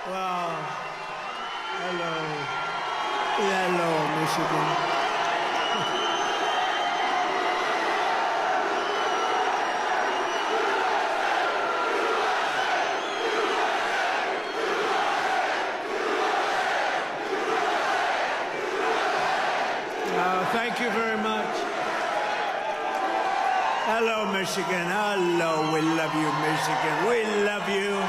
Well, hello, Michigan. Thank you very much. Hello, Michigan. Hello, we love you, Michigan. We love you.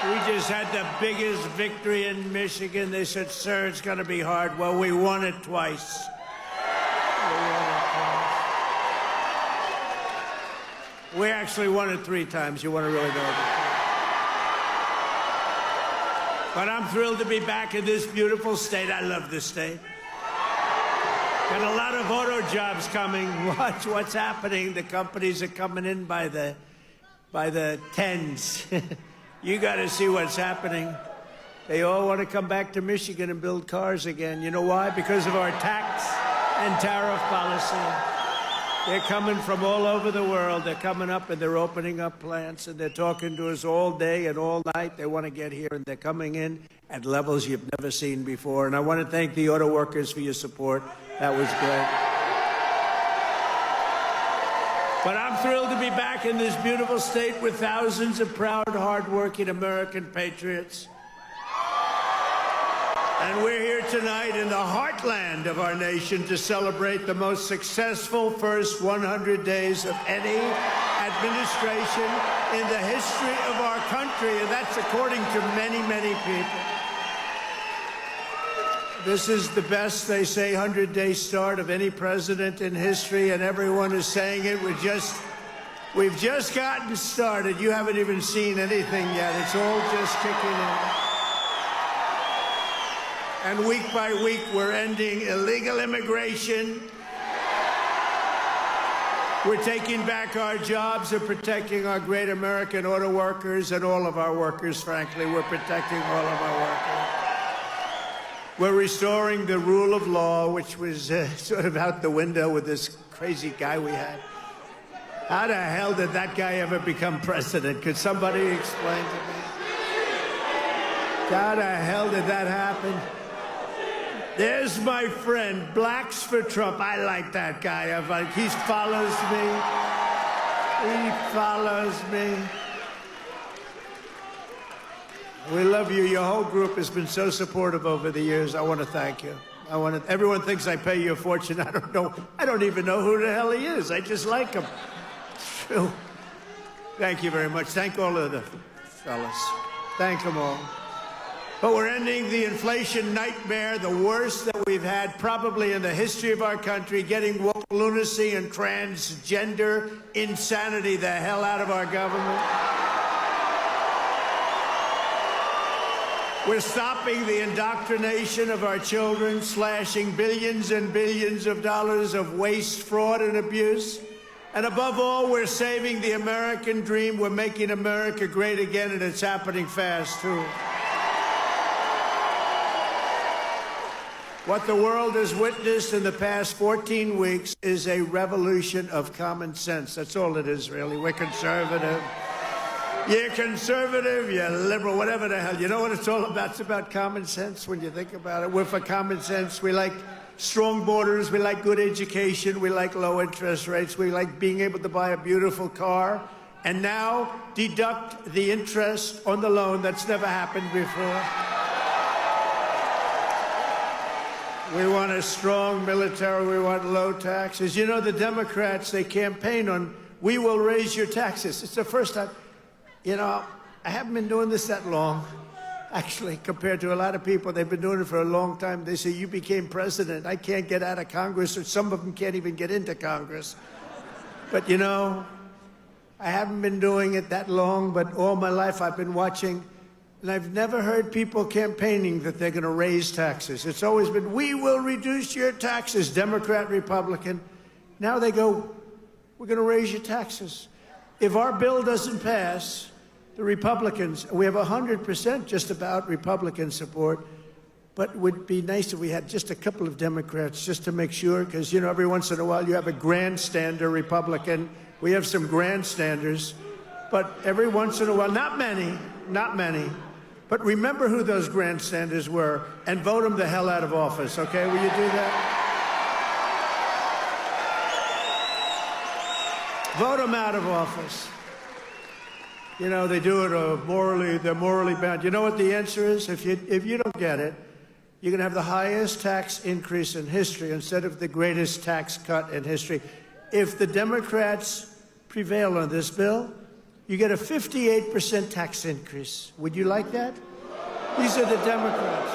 We just had the biggest victory in Michigan. They said, sir, it's going to be hard. Well, we won it twice. We actually won it 3 times. You want to really know it. But I'm thrilled to be back in this beautiful state. I love this state. Got a lot of auto jobs coming. Watch what's happening. The companies are coming in by the tens. You got to see what's happening. They all want to come back to Michigan and build cars again. You know why? Because of our tax and tariff policy. They're coming from all over the world. They're coming up and they're opening up plants and they're talking to us all day and all night. They want to get here and they're coming in at levels you've never seen before. And I want to thank the auto workers for your support. That was great. But I'm thrilled to be back in this beautiful state with thousands of proud, hardworking American patriots. And we're here tonight in the heartland of our nation to celebrate the most successful first 100 days of any administration in the history of our country. And that's according to many, many people. This is the best, they say, 100-day start of any president in history, and everyone is saying it. We've just gotten started. You haven't even seen anything yet. It's all just kicking in. And week by week, we're ending illegal immigration. We're taking back our jobs and protecting our great American auto workers and all of our workers, frankly. We're protecting all of our workers. We're restoring the rule of law, which was sort of out the window with this crazy guy we had. How the hell did that guy ever become president? Could somebody explain to me? How the hell did that happen? There's my friend, Blacks for Trump. I like that guy. He follows me. He follows me. We love you. Your whole group has been so supportive over the years. I want to thank you. Everyone thinks I pay you a fortune. I don't know. I don't even know who the hell he is. I just like him. True. Thank you very much. Thank all of the fellas. Thank them all. But we're ending the inflation nightmare, the worst that we've had probably in the history of our country, getting woke lunacy and transgender insanity the hell out of our government. We're stopping the indoctrination of our children, slashing billions and billions of dollars of waste, fraud, and abuse. And above all, we're saving the American dream. We're making America great again, and it's happening fast, too. What the world has witnessed in the past 14 weeks is a revolution of common sense. That's all it is, really. We're conservative. You're conservative, you're liberal, whatever the hell. You know what it's all about? It's about common sense when you think about it. We're for common sense. We like strong borders. We like good education. We like low interest rates. We like being able to buy a beautiful car. And now deduct the interest on the loan. That's never happened before. We want a strong military. We want low taxes. You know, the Democrats, they campaign on, we will raise your taxes. It's the first time. You know, I haven't been doing this that long, actually, compared to a lot of people. They've been doing it for a long time. They say, you became president. I can't get out of Congress, or some of them can't even get into Congress. But, you know, I haven't been doing it that long, but all my life I've been watching, and I've never heard people campaigning that they're going to raise taxes. It's always been, we will reduce your taxes, Democrat, Republican. Now they go, we're going to raise your taxes. If our bill doesn't pass, the Republicans, we have 100% just about Republican support, but it would be nice if we had just a couple of Democrats just to make sure, because, you know, every once in a while you have a grandstander Republican. We have some grandstanders, but every once in a while, not many, But remember who those grandstanders were and vote them the hell out of office, okay? Will you do that? Vote them out of office. You know, they do it they're morally bound. You know what the answer is? If you don't get it, you're going to have the highest tax increase in history instead of the greatest tax cut in history. If the Democrats prevail on this bill, you get a 58% tax increase. Would you like that? These are the Democrats.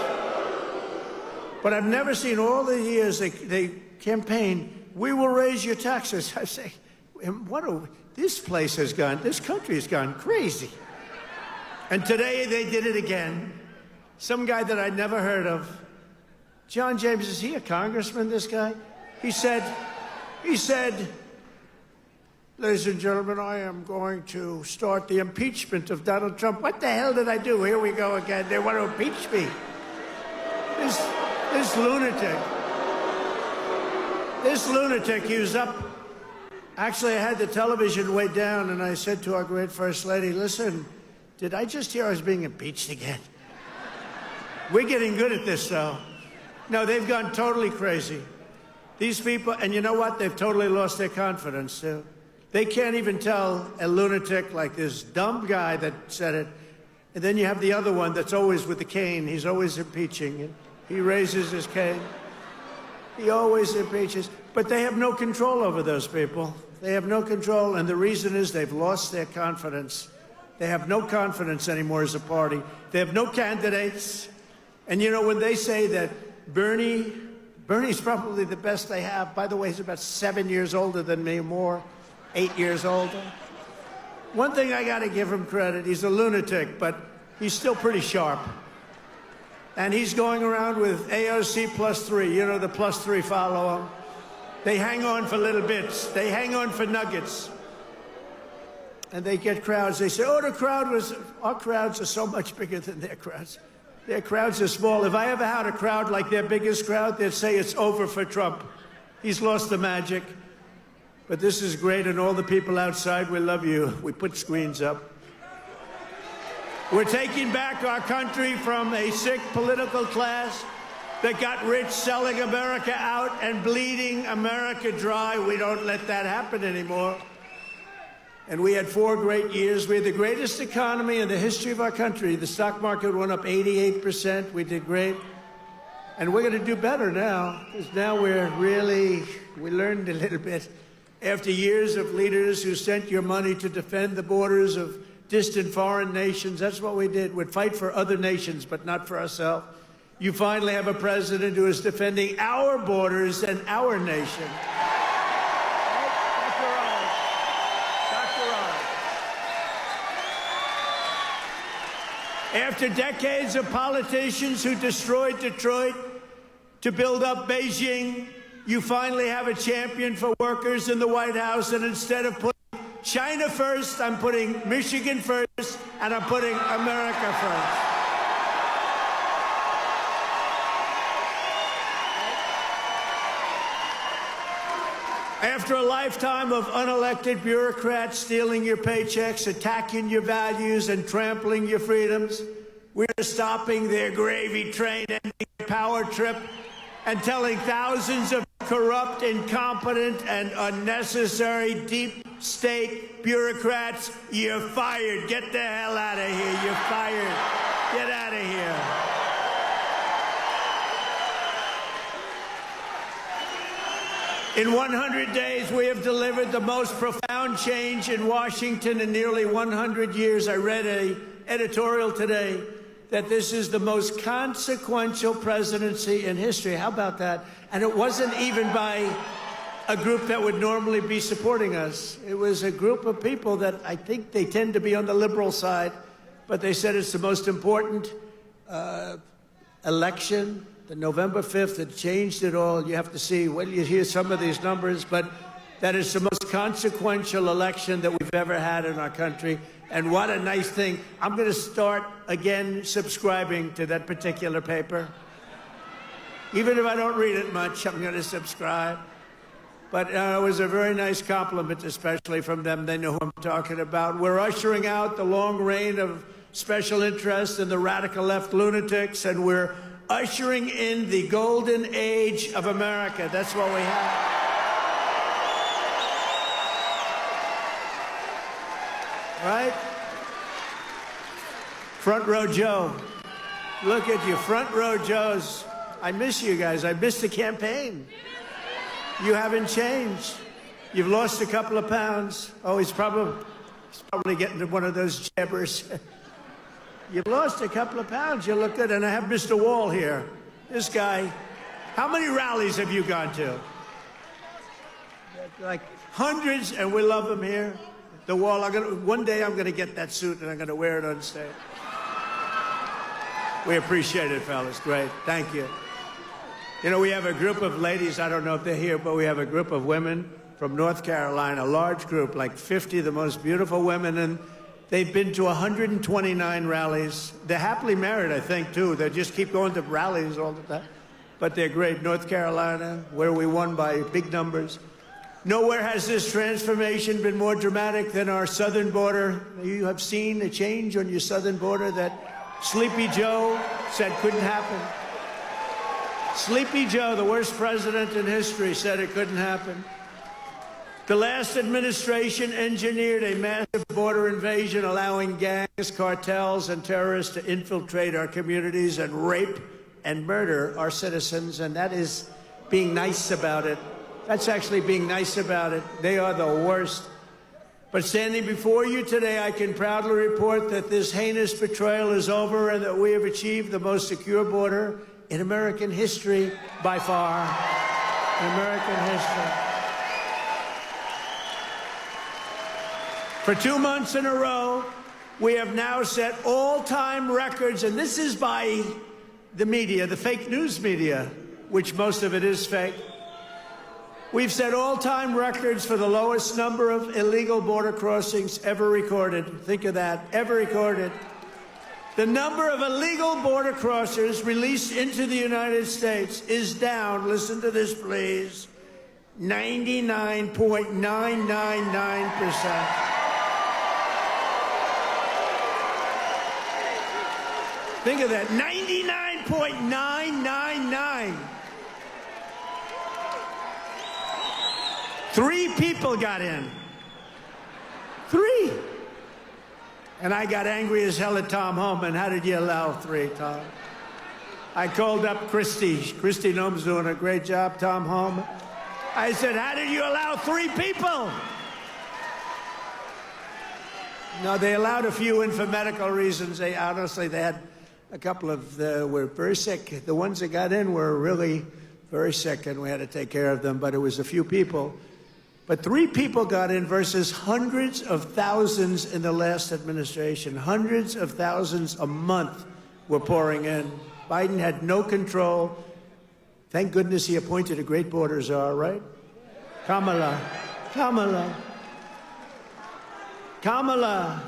But I've never seen all the years they campaign, we will raise your taxes. I say, this country has gone crazy. And today they did it again. Some guy that I'd never heard of. John James, is he a congressman, this guy? He said, ladies and gentlemen, I am going to start the impeachment of Donald Trump. What the hell did I do? Here we go again. They want to impeach me. This lunatic, he was up. Actually, I had the television way down, and I said to our great First Lady, listen, did I just hear I was being impeached again? We're getting good at this, though. No, they've gone totally crazy. These people, and you know what? They've totally lost their confidence, too. They can't even tell a lunatic like this dumb guy that said it. And then you have the other one that's always with the cane. He's always impeaching. He raises his cane. He always impeaches. But they have no control over those people. They have no control, and the reason is they've lost their confidence. They have no confidence anymore as a party. They have no candidates. And, you know, when they say that Bernie's probably the best they have. By the way, he's about 7 years older than me, more, 8 years older. One thing I got to give him credit, he's a lunatic, but he's still pretty sharp. And he's going around with AOC +3. You know, the +3 follow him. They hang on for little bits. They hang on for nuggets. And they get crowds. They say, oh, our crowds are so much bigger than their crowds. Their crowds are small. If I ever had a crowd like their biggest crowd, they'd say it's over for Trump. He's lost the magic. But this is great, and all the people outside, we love you. We put screens up. We're taking back our country from a sick political class that got rich selling America out and bleeding America dry. We don't let that happen anymore. And we had 4 great years. We had the greatest economy in the history of our country. The stock market went up 88%. We did great. And we're going to do better now, because now we learned a little bit. After years of leaders who sent your money to defend the borders of distant foreign nations, that's what we did. We'd fight for other nations, but not for ourselves. You finally have a president who is defending our borders and our nation. After decades of politicians who destroyed Detroit to build up Beijing, you finally have a champion for workers in the White House, and instead of putting China first, I'm putting Michigan first, and I'm putting America first. After a lifetime of unelected bureaucrats stealing your paychecks, attacking your values, and trampling your freedoms, we're stopping their gravy train, ending their power trip, and telling thousands of corrupt, incompetent, and unnecessary deep state bureaucrats, you're fired. Get the hell out of here. You're fired. Get out of here. In 100 days, we have delivered the most profound change in Washington in nearly 100 years. I read an editorial today that this is the most consequential presidency in history. How about that? And it wasn't even by a group that would normally be supporting us. It was a group of people that I think they tend to be on the liberal side, but they said it's the most important election. The November 5th, it changed it all. You have to see, well, you hear some of these numbers, but that is the most consequential election that we've ever had in our country. And what a nice thing. I'm going to start again subscribing to that particular paper. Even if I don't read it much, I'm going to subscribe. But it was a very nice compliment, especially from them. They know who I'm talking about. We're ushering out the long reign of special interest in the radical left lunatics, and we're ushering in the golden age of America. That's what we have. Right? Front row Joe. Look at you, front row Joes. I miss you guys. I miss the campaign. You haven't changed. You've lost a couple of pounds. Oh, he's probably getting to one of those jabbers. You've lost a couple of pounds. You look good. And I have Mr. Wall here. This guy. How many rallies have you gone to? Like hundreds, and we love him here. The Wall. One day I'm going to get that suit and I'm going to wear it on stage. We appreciate it, fellas. Great. Thank you. You know, we have a group of ladies, I don't know if they're here, but we have a group of women from North Carolina, a large group, like 50 of the most beautiful women, and they've been to 129 rallies. They're happily married, I think, too. They just keep going to rallies all the time. But they're great. North Carolina, where we won by big numbers. Nowhere has this transformation been more dramatic than our southern border. You have seen a change on your southern border that Sleepy Joe said couldn't happen. Sleepy Joe, the worst president in history, said it couldn't happen. The last administration engineered a massive border invasion, allowing gangs, cartels, and terrorists to infiltrate our communities and rape and murder our citizens, and that is being nice about it. That's actually being nice about it. They are the worst. But standing before you today, I can proudly report that this heinous betrayal is over and that we have achieved the most secure border in American history by far. In American history. For 2 months in a row, we have now set all-time records, and this is by the media, the fake news media, which most of it is fake. We've set all-time records for the lowest number of illegal border crossings ever recorded. Think of that, ever recorded. The number of illegal border crossers released into the United States is down, listen to this please, 99.999%. Think of that, 99.999. 3 people got in. 3. And I got angry as hell at Tom Homan. How did you allow 3, Tom? I called up Christy. Christy Noem's doing a great job, Tom Homan. I said, how did you allow 3 people? No, they allowed a few in for medical reasons. They had a couple of, were very sick. The ones that got in were really very sick, and we had to take care of them, but it was a few people. But 3 people got in versus hundreds of thousands in the last administration. Hundreds of thousands a month were pouring in. Biden had no control. Thank goodness he appointed a great border czar, right? Kamala.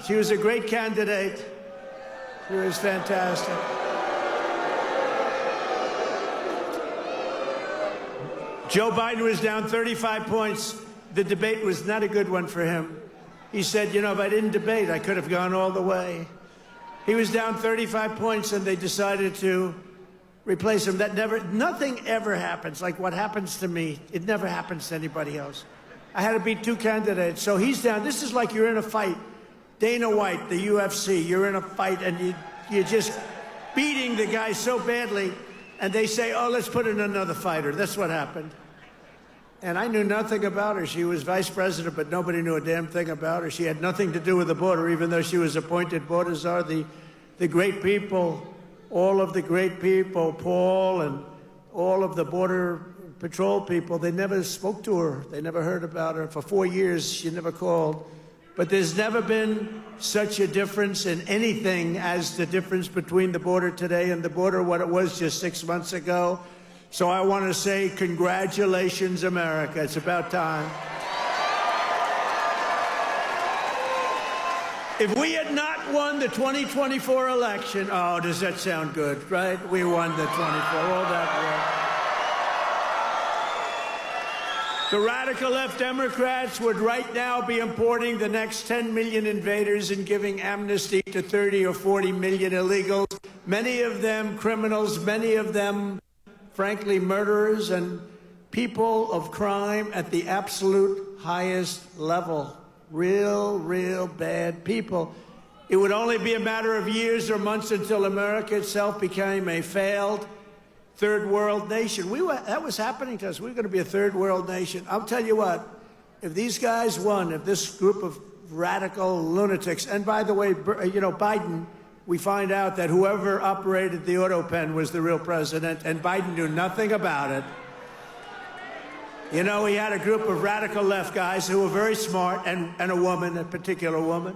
She was a great candidate. She was fantastic. Joe Biden was down 35 points. The debate was not a good one for him. He said, you know, if I didn't debate, I could have gone all the way. He was down 35 points, and they decided to replace him. Nothing ever happens like what happens to me. It never happens to anybody else. I had to beat 2 candidates, so he's down. This is like you're in a fight. Dana White, the UFC, you're in a fight, and you're just beating the guy so badly, and they say, oh, let's put in another fighter. That's what happened. And I knew nothing about her. She was vice president, but nobody knew a damn thing about her. She had nothing to do with the border, even though she was appointed border czar. The great people, all of the great people, Paul and all of the Border Patrol people, they never spoke to her. They never heard about her. For 4 years, she never called. But there's never been such a difference in anything as the difference between the border today and the border what it was just 6 months ago. So I want to say congratulations, America. It's about time. If we had not won the 2024 election, oh, does that sound good, right? We won the 24, all that The radical left Democrats would right now be importing the next 10 million invaders and giving amnesty to 30 or 40 million illegals, many of them criminals, many of them, frankly, murderers and people of crime at the absolute highest level. Real bad people. It would only be a matter of years or months until America itself became a failed third world nation. That was happening to us. We were going to be a third world nation. I'll tell you what, if these guys won, if this group of radical lunatics, and by the way, you know, Biden, we find out that whoever operated the auto pen was the real president, and Biden knew nothing about it. You know, he had a group of radical left guys who were very smart, and a woman, a particular woman.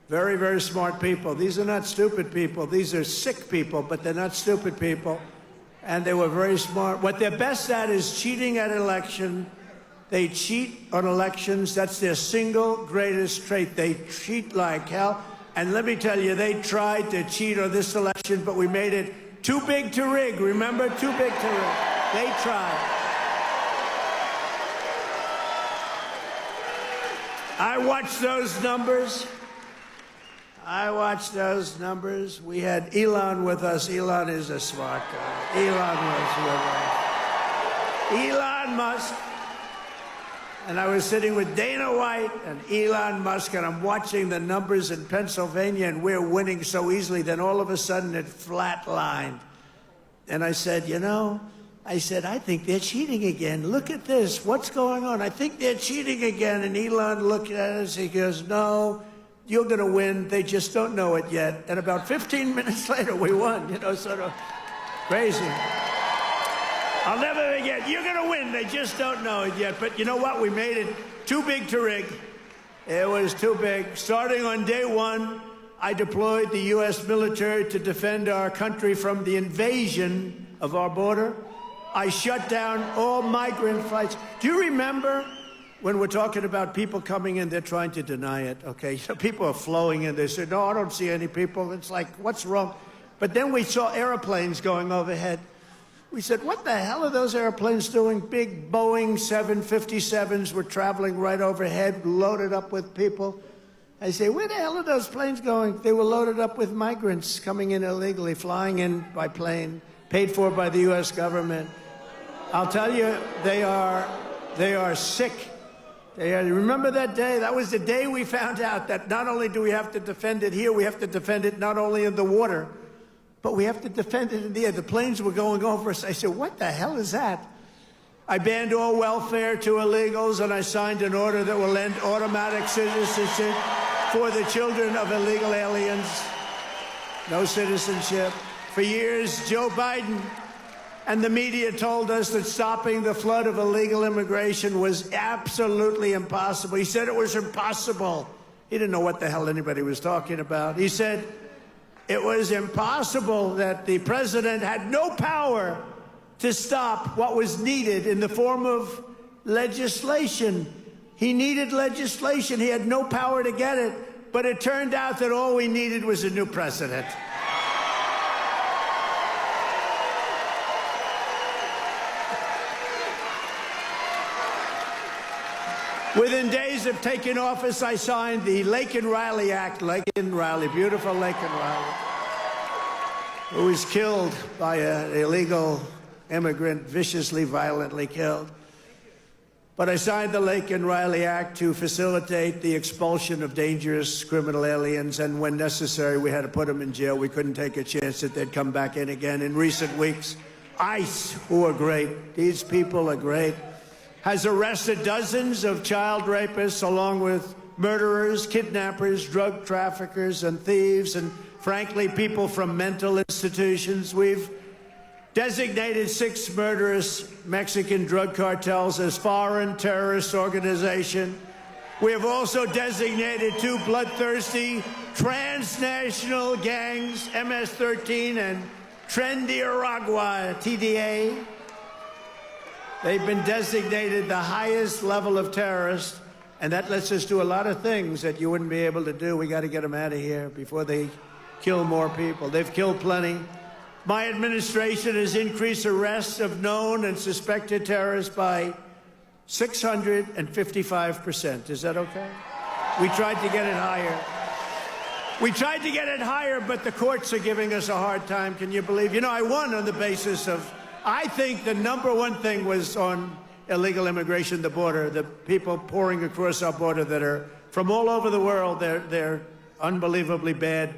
Very smart people. These are not stupid people. These are sick people, but they're not stupid people. And they were very smart. What they're best at is cheating at election. They cheat on elections. That's their single greatest trait. They cheat like hell. And let me tell you, they tried to cheat on this election, but we made it too big to rig. Remember? Too big to rig. They tried. I watched those numbers. We had Elon with us. Elon is a smart guy. Elon was with us. Elon Musk. And I was sitting with Dana White and Elon Musk, and I'm watching the numbers in Pennsylvania, and we're winning so easily. Then all of a sudden it flatlined. And I said, you know, I think they're cheating again. Look at this. What's going on? I think they're cheating again. And Elon looked at us. He goes, no. You're going to win. They just don't know it yet. And about 15 minutes later, we won. You know, sort of crazy. I'll never forget. You're going to win. They just don't know it yet. But you know what? We made it too big to rig. It was too big. Starting on day one, I deployed the U.S. military to defend our country from the invasion of our border. I shut down all migrant flights. Do you remember? When we're talking about people coming in, they're trying to deny it, okay? So people are flowing in. They say, no, I don't see any people. It's like, what's wrong? But then we saw airplanes going overhead. We said, what the hell are those airplanes doing? Big Boeing 757s were traveling right overhead, loaded up with people. I say, where the hell are those planes going? They were loaded up with migrants coming in illegally, flying in by plane, paid for by the U.S. government. I'll tell you, they are sick. Remember that day? That was the day we found out that not only do we have to defend it here, we have to defend it not only in the water, but we have to defend it in the air. The planes were going over us. I said, what the hell is that? I banned all welfare to illegals, and I signed an order that will end automatic citizenship for the children of illegal aliens. No citizenship. For years, Joe Biden and the media told us that stopping the flood of illegal immigration was absolutely impossible. He said it was impossible. He didn't know what the hell anybody was talking about. He said it was impossible, that the president had no power to stop what was needed in the form of legislation. He needed legislation. He had no power to get it. But it turned out that all we needed was a new president. Within days of taking office, I signed the Laken Riley Act. Laken Riley, beautiful Laken Riley, who was killed by an illegal immigrant, viciously, violently killed. But I signed the Laken Riley Act to facilitate the expulsion of dangerous criminal aliens, and when necessary, we had to put them in jail. We couldn't take a chance that they'd come back in again. In recent weeks, ICE, who are great, these people are great, has arrested dozens of child rapists, along with murderers, kidnappers, drug traffickers, and thieves, and frankly, people from mental institutions. We've designated 6 murderous Mexican drug cartels as foreign terrorist organizations. We have also designated 2 bloodthirsty transnational gangs, MS-13 and Trendiaragua, TDA. They've been designated the highest level of terrorists, and that lets us do a lot of things that you wouldn't be able to do. We got to get them out of here before they kill more people. They've killed plenty. My administration has increased arrests of known and suspected terrorists by 655%. Is that okay? We tried to get it higher. We tried to get it higher, but the courts are giving us a hard time. Can you believe? You know, I won on the basis of, I think the number one thing was on illegal immigration, the border, the people pouring across our border that are from all over the world. They're unbelievably bad,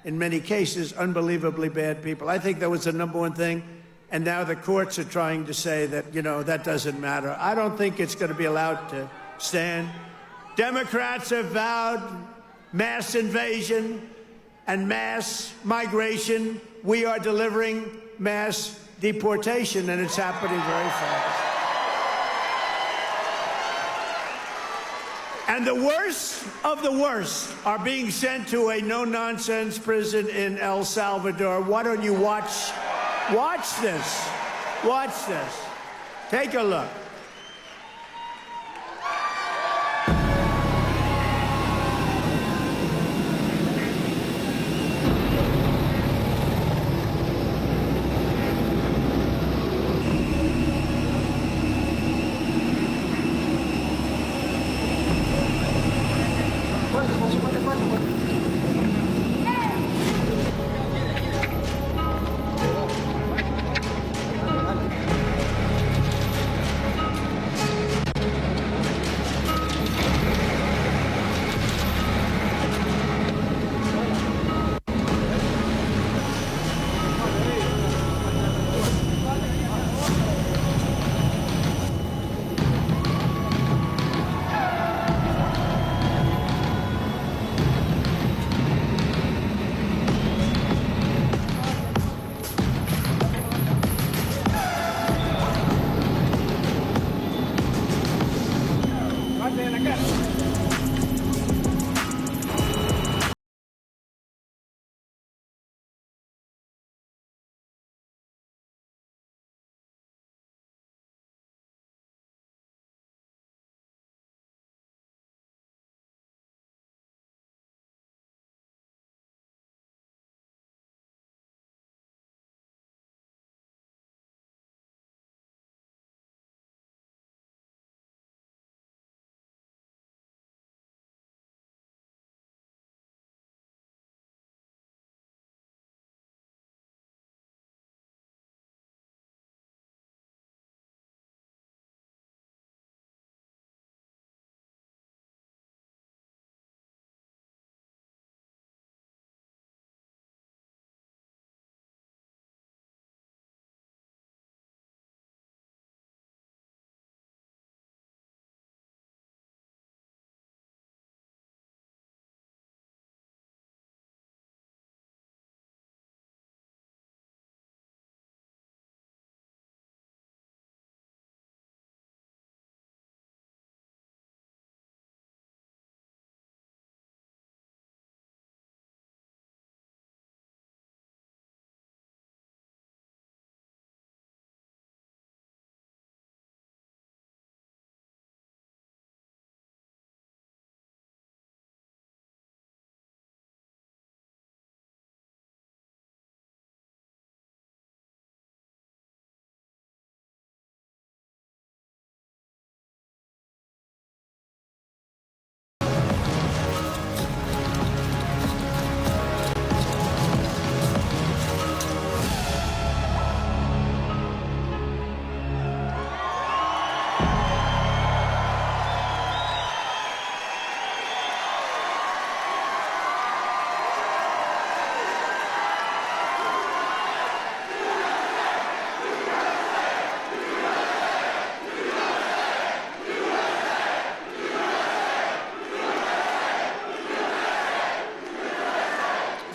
in many cases, unbelievably bad people. I think that was the number one thing. And now the courts are trying to say that, you know, that doesn't matter. I don't think it's going to be allowed to stand. Democrats have vowed mass invasion and mass migration. We are delivering mass deportation, and it's happening very fast. And the worst of the worst are being sent to a no-nonsense prison in El Salvador. Why don't you watch this? Watch this. Take a look.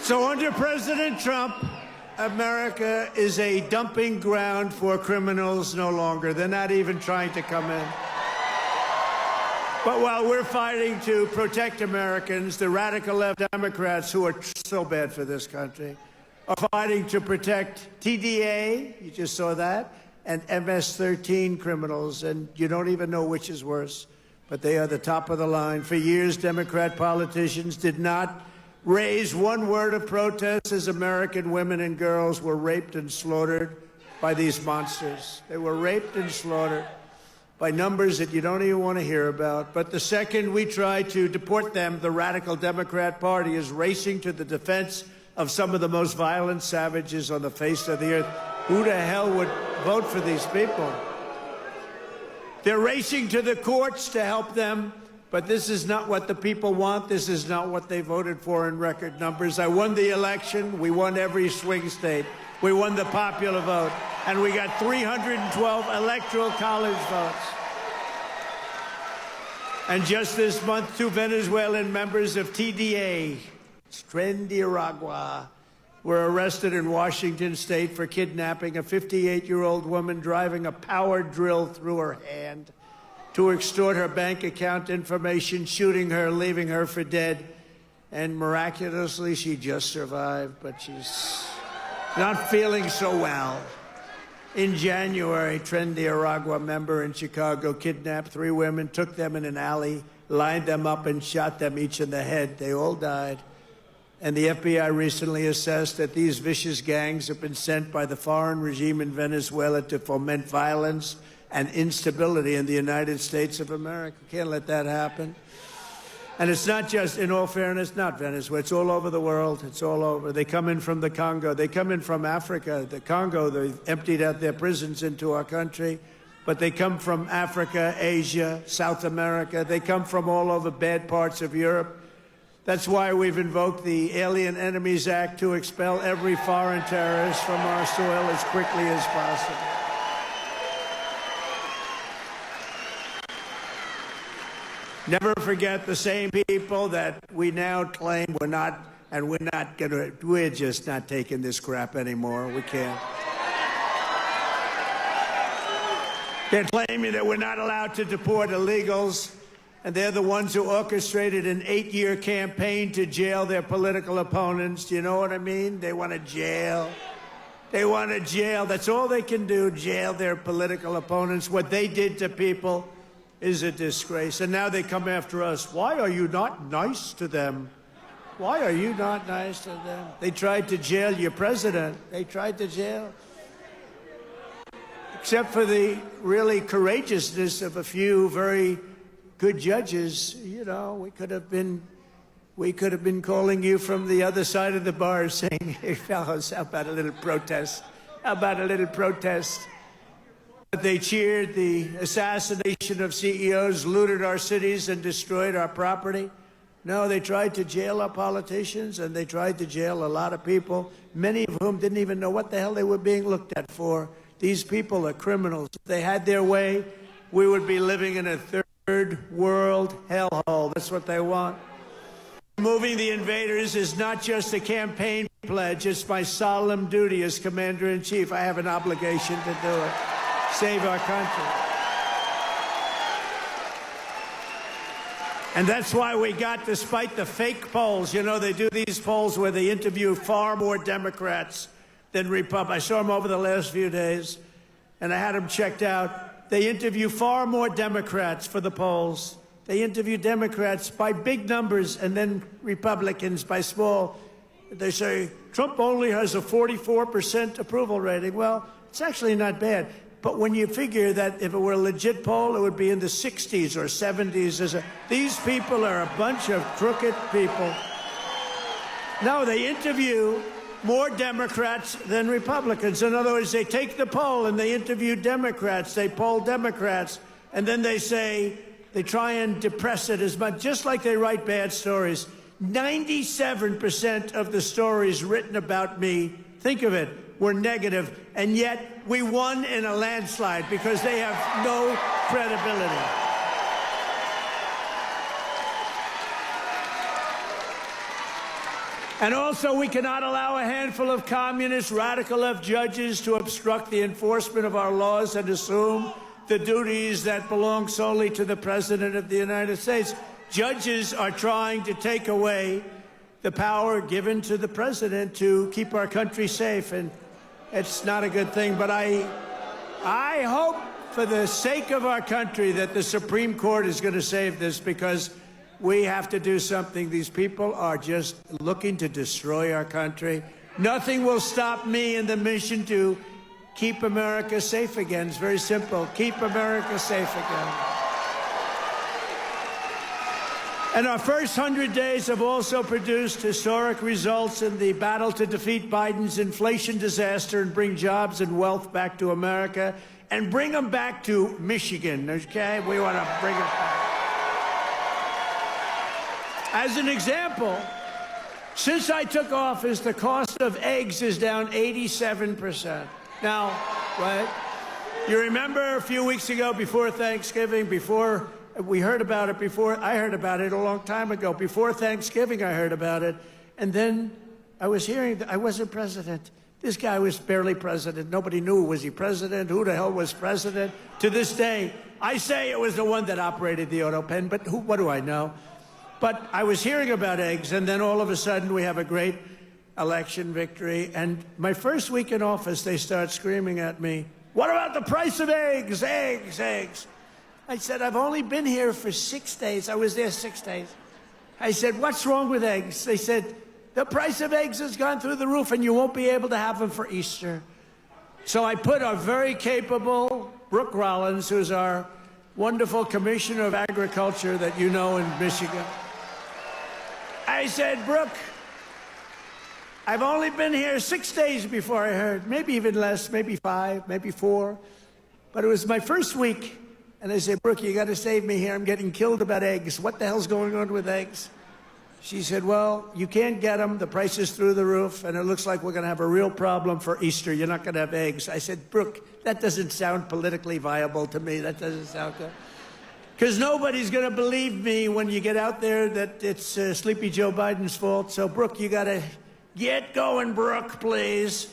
So under President Trump, America is a dumping ground for criminals no longer. They're not even trying to come in. But while we're fighting to protect Americans, the radical left Democrats, who are so bad for this country, are fighting to protect TDA, you just saw that, and MS-13 criminals, and you don't even know which is worse, but they are the top of the line. For years, Democrat politicians did not raise one word of protest as American women and girls were raped and slaughtered by these monsters. They were raped and slaughtered. by numbers that you don't even want to hear about. But the second we try to deport them, the radical Democrat Party is racing to the defense of some of the most violent savages on the face of the earth. Who the hell would vote for these people? They're racing to the courts to help them, but this is not what the people want. This is not what they voted for in record numbers. I won the election. We won every swing state. We won the popular vote, and we got 312 electoral college votes. And just this month, 2 Venezuelan members of TDA, Trendiragua, were arrested in Washington state for kidnapping a 58-year-old woman driving a power drill through her hand to extort her bank account information, shooting her, leaving her for dead. And miraculously, she just survived, but she's not feeling so well. In January, Trendiragua member in Chicago kidnapped 3 women, took them in an alley, lined them up, and shot them each in the head. They all died. And the FBI recently assessed that these vicious gangs have been sent by the foreign regime in Venezuela to foment violence and instability in the United States of America. Can't let that happen. And it's not just, in all fairness, not Venezuela. It's all over the world. It's all over. They come in from the Congo. They come in from Africa. The Congo, they emptied out their prisons into our country. But they come from Africa, Asia, South America. They come from all over bad parts of Europe. That's why we've invoked the Alien Enemies Act to expel every foreign terrorist from our soil as quickly as possible. Never forget the same people that we now claim we're just not taking this crap anymore. We can't. They're claiming that we're not allowed to deport illegals, and they're the ones who orchestrated an 8-year campaign to jail their political opponents. Do you know what I mean? They want to jail. They want to jail. That's all they can do, jail their political opponents. What they did to people is a disgrace. And now they come after us. Why are you not nice to them? Why are you not nice to them? They tried to jail your president. They tried to jail. Except for the really courageousness of a few very good judges, you know, we could have been calling you from the other side of the bar saying, hey, fellows, how about a little protest? How about a little protest? But they cheered the assassination of CEOs, looted our cities, and destroyed our property. No, they tried to jail our politicians, and they tried to jail a lot of people, many of whom didn't even know what the hell they were being looked at for. These people are criminals. If they had their way, we would be living in a third world hellhole. That's what they want. Removing the invaders is not just a campaign pledge. It's my solemn duty as Commander-in-Chief. I have an obligation to do it. Save our country. And that's why we got, despite the fake polls, you know, they do these polls where they interview far more Democrats than Republicans. I saw them over the last few days, and I had them checked out. They interview far more Democrats for the polls. They interview Democrats by big numbers and then Republicans by small. They say, Trump only has a 44% approval rating. Well, it's actually not bad. But when you figure that if it were a legit poll, it would be in the 60s or 70s. These people are a bunch of crooked people. No, they interview more Democrats than Republicans. In other words, they take the poll and they interview Democrats. They poll Democrats. And then they say, they try and depress it as much, just like they write bad stories. 97% of the stories written about me, think of it, were negative, and yet we won in a landslide because they have no credibility. And also, we cannot allow a handful of communist, radical left judges to obstruct the enforcement of our laws and assume the duties that belong solely to the President of the United States. Judges are trying to take away the power given to the President to keep our country safe, and it's not a good thing. But I hope, for the sake of our country, that the Supreme Court is going to save this, because we have to do something. These people are just looking to destroy our country. Nothing will stop me in the mission to keep America safe again. It's very simple. Keep America safe again. And our first 100 days have also produced historic results in the battle to defeat Biden's inflation disaster and bring jobs and wealth back to America and bring them back to Michigan, okay? We want to bring it back. As an example, since I took office, the cost of eggs is down 87%. Now, right? You remember a few weeks ago, before Thanksgiving, before we heard about it, before I heard about it a long time ago, before Thanksgiving I heard about it, and then I was hearing that I wasn't president. This guy was barely president. Nobody knew, was he president? Who the hell was president? To this day, I say it was the one that operated the auto pen, but what do I know? But I was hearing about eggs, and then all of a sudden we have a great election victory. And my first week in office, they start screaming at me, "What about the price of eggs? Eggs, eggs." I said, "I've only been here for 6 days. I was there 6 days." I said, "What's wrong with eggs?" They said, "The price of eggs has gone through the roof and you won't be able to have them for Easter." So I put our very capable Brooke Rollins, who's our wonderful Commissioner of Agriculture that you know in Michigan. I said, "Brooke, I've only been here 6 days before I heard, maybe even less, maybe 5, maybe 4. But it was my first week. And I said, "Brooke, you got to save me here. I'm getting killed about eggs. What the hell's going on with eggs?" She said, "Well, you can't get them. The price is through the roof, and it looks like we're going to have a real problem for Easter. You're not going to have eggs." I said, "Brooke, that doesn't sound politically viable to me. That doesn't sound good. Because nobody's going to believe me when you get out there that it's Sleepy Joe Biden's fault. So, Brooke, you got to get going, Brooke, please."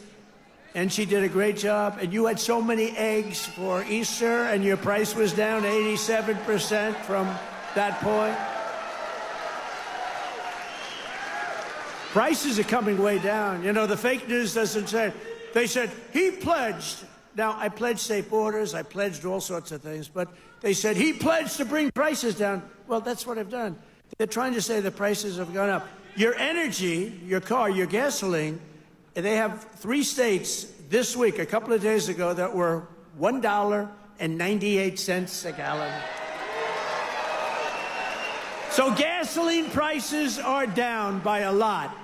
And she did a great job. And you had so many eggs for Easter, and your price was down 87% from that point. Prices are coming way down. You know, the fake news doesn't say. They said, he pledged. Now, I pledged safe borders. I pledged all sorts of things. But they said, he pledged to bring prices down. Well, that's what I've done. They're trying to say the prices have gone up. Your energy, your car, your gasoline, they have 3 states this week, a couple of days ago, that were $1.98 a gallon. So gasoline prices are down by a lot.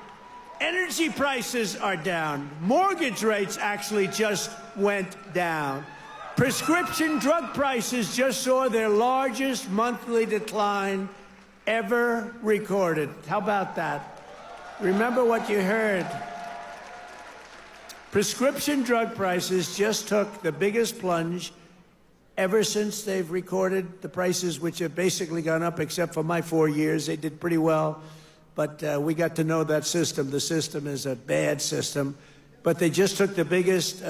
Energy prices are down. Mortgage rates actually just went down. Prescription drug prices just saw their largest monthly decline ever recorded. How about that? Remember what you heard. Prescription drug prices just took the biggest plunge ever since they've recorded the prices, which have basically gone up, except for my 4 years. They did pretty well, but we got to know that system. The system is a bad system, but they just took the biggest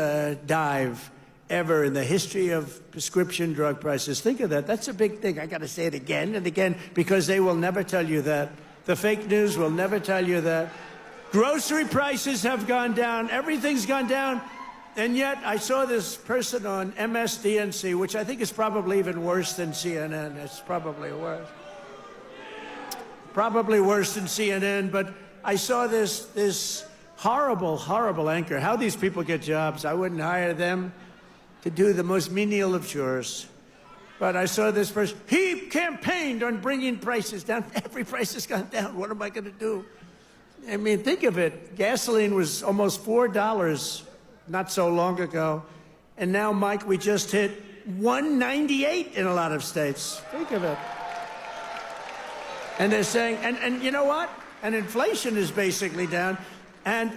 dive ever in the history of prescription drug prices. Think of that. That's a big thing. I got to say it again and again, because they will never tell you that. The fake news will never tell you that. Grocery prices have gone down. Everything's gone down. And yet I saw this person on MSDNC, which I think is probably even worse than CNN. It's probably worse. Probably worse than CNN. But I saw this horrible, horrible anchor. How these people get jobs. I wouldn't hire them to do the most menial of chores. But I saw this person. He campaigned on bringing prices down. Every price has gone down. What am I going to do? I mean, think of it. Gasoline was almost $4 not so long ago. And now, Mike, we just hit $1.98 in a lot of states. Think of it. And they're saying, and you know what? And inflation is basically down. And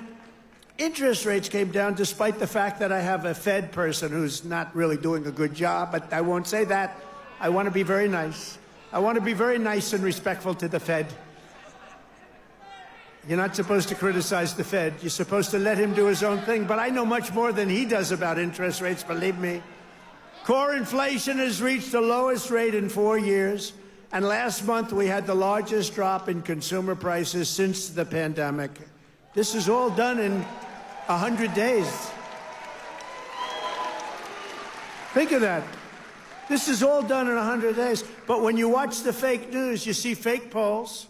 interest rates came down despite the fact that I have a Fed person who's not really doing a good job. But I won't say that. I want to be very nice. I want to be very nice and respectful to the Fed. You're not supposed to criticize the Fed. You're supposed to let him do his own thing. But I know much more than he does about interest rates, believe me. Core inflation has reached the lowest rate in 4 years. And last month, we had the largest drop in consumer prices since the pandemic. This is all done in 100 days. Think of that. This is all done in 100 days. But when you watch the fake news, you see fake polls.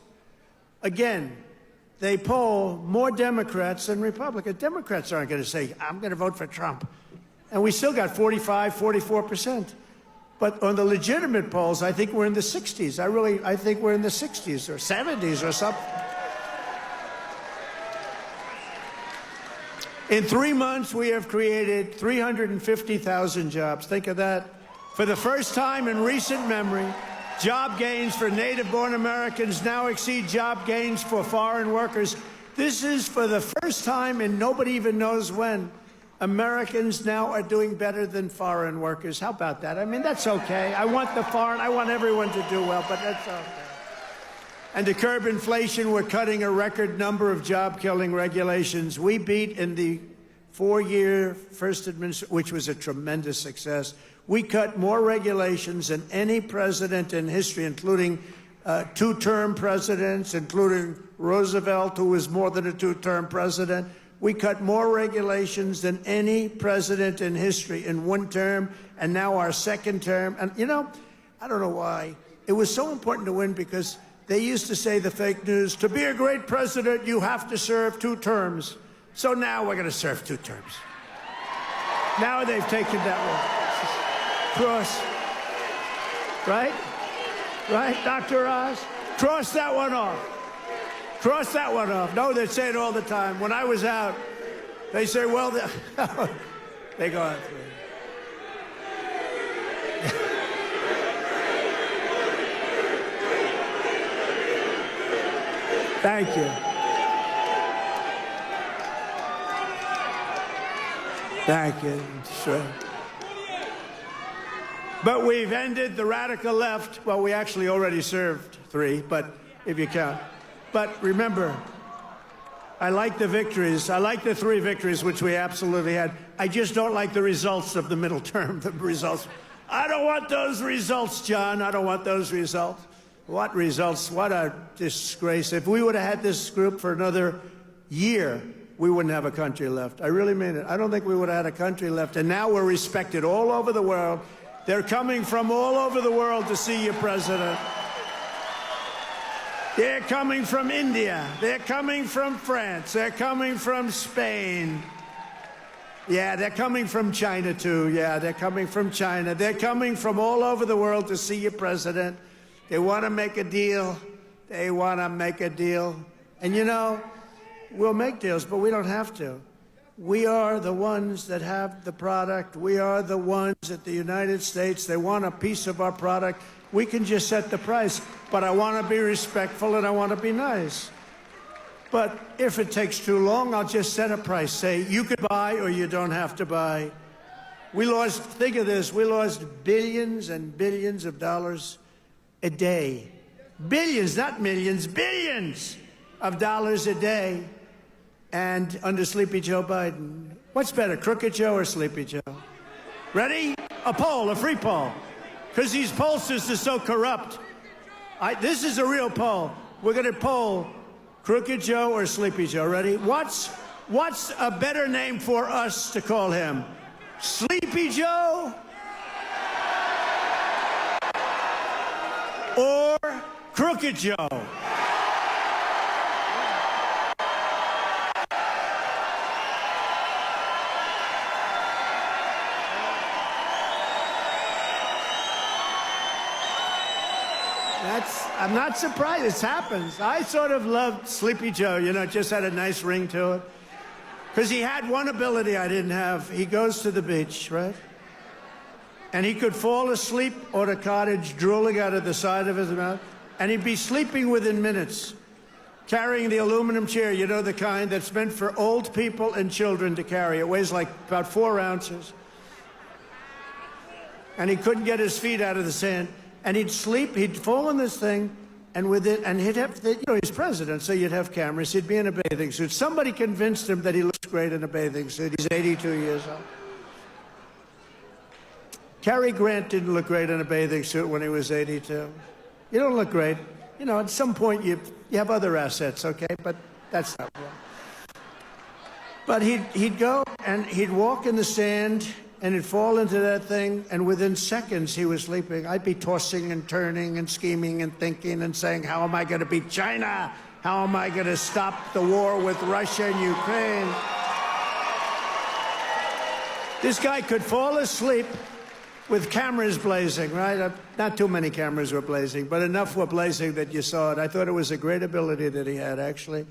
Again, they poll more Democrats than Republicans. Democrats aren't going to say, I'm going to vote for Trump. And we still got 45, 44%. But on the legitimate polls, I think we're in the 60s. I think we're in the 60s or 70s or something. In 3 months, we have created 350,000 jobs. Think of that. For the first time in recent memory, job gains for native-born Americans now exceed job gains for foreign workers. This is for the first time, and nobody even knows when, Americans now are doing better than foreign workers. How about that? I mean, that's okay. I want everyone to do well, but that's okay. And to curb inflation, we're cutting a record number of job-killing regulations. We beat in the 4-year first administration, which was a tremendous success. We cut more regulations than any president in history, including 2-term presidents, including Roosevelt, who was more than a 2-term president. We cut more regulations than any president in history in 1 term, and now our 2nd term. And, you know, I don't know why. It was so important to win because they used to say, the fake news, to be a great president, you have to serve 2 terms. So now we're going to serve 2 terms. Now they've taken that one. Cross. Right? Right, Dr. Oz? Cross that one off. Cross that one off. No, they say it all the time. When I was out, they say, well, they go on through. Thank you. Thank you. Sure. But we've ended the radical left. Well, we actually already served 3, but if you count. But remember, I like the victories. I like the 3 victories, which we absolutely had. I just don't like the results of the middle term, the results. I don't want those results, John. I don't want those results. What results? What a disgrace. If we would have had this group for another year, we wouldn't have a country left. I really mean it. I don't think we would have had a country left. And now we're respected all over the world. They're coming from all over the world to see you, President. They're coming from India. They're coming from France. They're coming from Spain. Yeah, they're coming from China, too. Yeah, they're coming from China. They're coming from all over the world to see you, President. They want to make a deal. They want to make a deal. And, you know, we'll make deals, but we don't have to. We are the ones that have the product. We are the ones at the United States. They want a piece of our product. We can just set the price. But I want to be respectful and I want to be nice. But if it takes too long, I'll just set a price. Say, you could buy or you don't have to buy. We lost, think of this, we lost billions and billions of dollars a day. Billions, not millions, billions of dollars a day. And under Sleepy Joe Biden. What's better, Crooked Joe or Sleepy Joe? Ready? A poll, a free poll. Because these pollsters are so corrupt. This is a real poll. We're going to poll Crooked Joe or Sleepy Joe. Ready? What's a better name for us to call him? Sleepy Joe? Or Crooked Joe? I'm not surprised. It happens. I sort of loved Sleepy Joe. You know, it just had a nice ring to it. Because he had one ability I didn't have. He goes to the beach, right? And he could fall asleep on a cottage, drooling out of the side of his mouth. And he'd be sleeping within minutes, carrying the aluminum chair, you know, the kind that's meant for old people and children to carry. It weighs like about 4 ounces. And he couldn't get his feet out of the sand. And he'd sleep, he'd fall in this thing, and with it, and he'd have, you know, he's president, so you'd have cameras. He'd be in a bathing suit. Somebody convinced him that he looks great in a bathing suit. He's 82 years old. Cary Grant didn't look great in a bathing suit when he was 82. You don't look great. You know, at some point you have other assets, okay? But that's not wrong. But he'd go and he'd walk in the sand, and he'd fall into that thing, and within seconds he was sleeping. I'd be tossing and turning and scheming and thinking and saying, how am I going to beat China? How am I going to stop the war with Russia and Ukraine? This guy could fall asleep with cameras blazing, right? Not too many cameras were blazing, but enough were blazing that you saw it. I thought it was a great ability that he had, actually.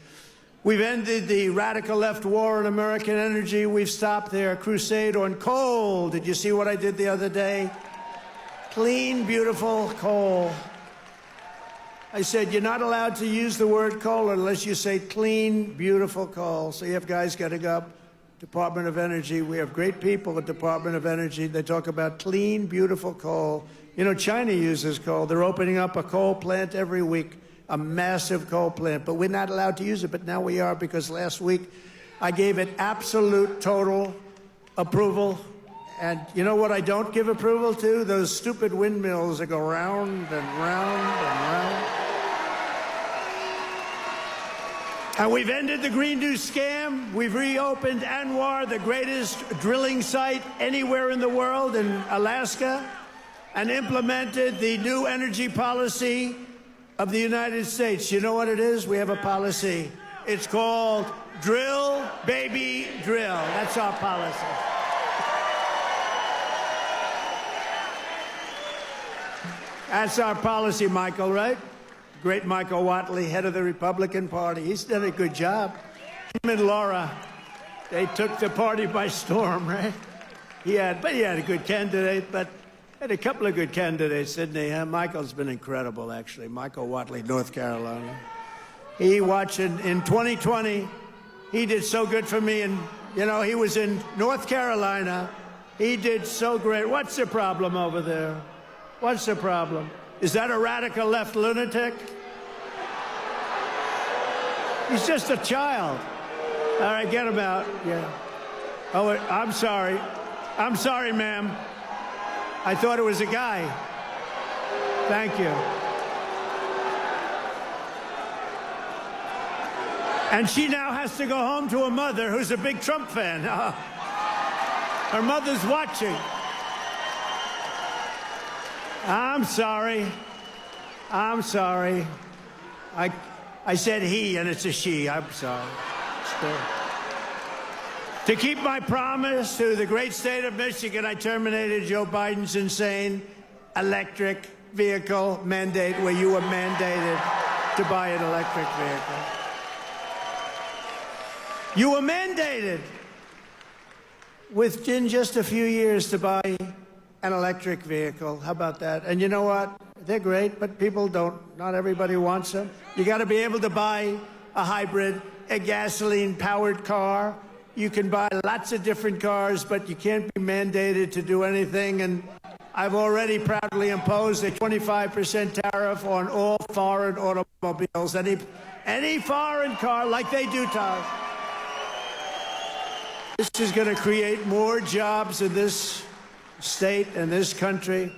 We've ended the radical left war on American energy. We've stopped their crusade on coal. Did you see what I did the other day? Clean, beautiful coal. I said, you're not allowed to use the word coal unless you say clean, beautiful coal. So you have guys getting up, Department of Energy. We have great people at Department of Energy. They talk about clean, beautiful coal. You know, China uses coal. They're opening up a coal plant every week, a massive coal plant. But we're not allowed to use it, but now we are, because last week I gave it absolute, total approval. And you know what I don't give approval to? Those stupid windmills that go round and round and round. And we've ended the Green New scam. We've reopened ANWR, the greatest drilling site anywhere in the world, in Alaska, and implemented the new energy policy of the United States. You know what it is? We have a policy. It's called Drill, Baby, Drill. That's our policy. That's our policy, Michael, right? Great Michael Whatley, head of the Republican Party. He's done a good job. Him and Laura, they took the party by storm, right? He had a good candidate, but had a couple of good candidates, didn't he? Huh? Michael's been incredible, actually. Michael Whatley, North Carolina. He watched in 2020. He did so good for me, and you know, he was in North Carolina. He did so great. What's the problem over there? What's the problem? Is that a radical left lunatic? He's just a child. All right, get him out. Yeah. Oh, I'm sorry. I'm sorry, ma'am. I thought it was a guy. Thank you. And she now has to go home to a mother who's a big Trump fan. Her mother's watching. I'm sorry. I'm sorry. I said he, and it's a she. I'm sorry. To keep my promise to the great state of Michigan, I terminated Joe Biden's insane electric vehicle mandate, where you were mandated to buy an electric vehicle. You were mandated within just a few years to buy an electric vehicle. How about that? And you know what? They're great, but people don't. Not everybody wants them. You got to be able to buy a hybrid, a gasoline-powered car. You can buy lots of different cars, but you can't be mandated to do anything. And I've already proudly imposed a 25% tariff on all foreign automobiles. Any foreign car, like they do to us. This is going to create more jobs in this state and this country,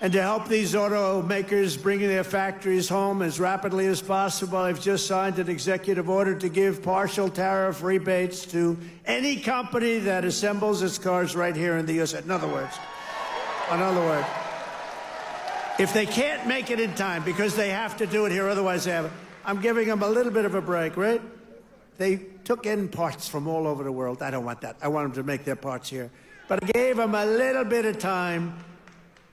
and to help these automakers bring their factories home as rapidly as possible, I've just signed an executive order to give partial tariff rebates to any company that assembles its cars right here in the U.S. In other words, if they can't make it in time because they have to do it here, otherwise they have it, I'm giving them a little bit of a break, right? They took in parts from all over the world. I don't want that. I want them to make their parts here. But I gave them a little bit of time.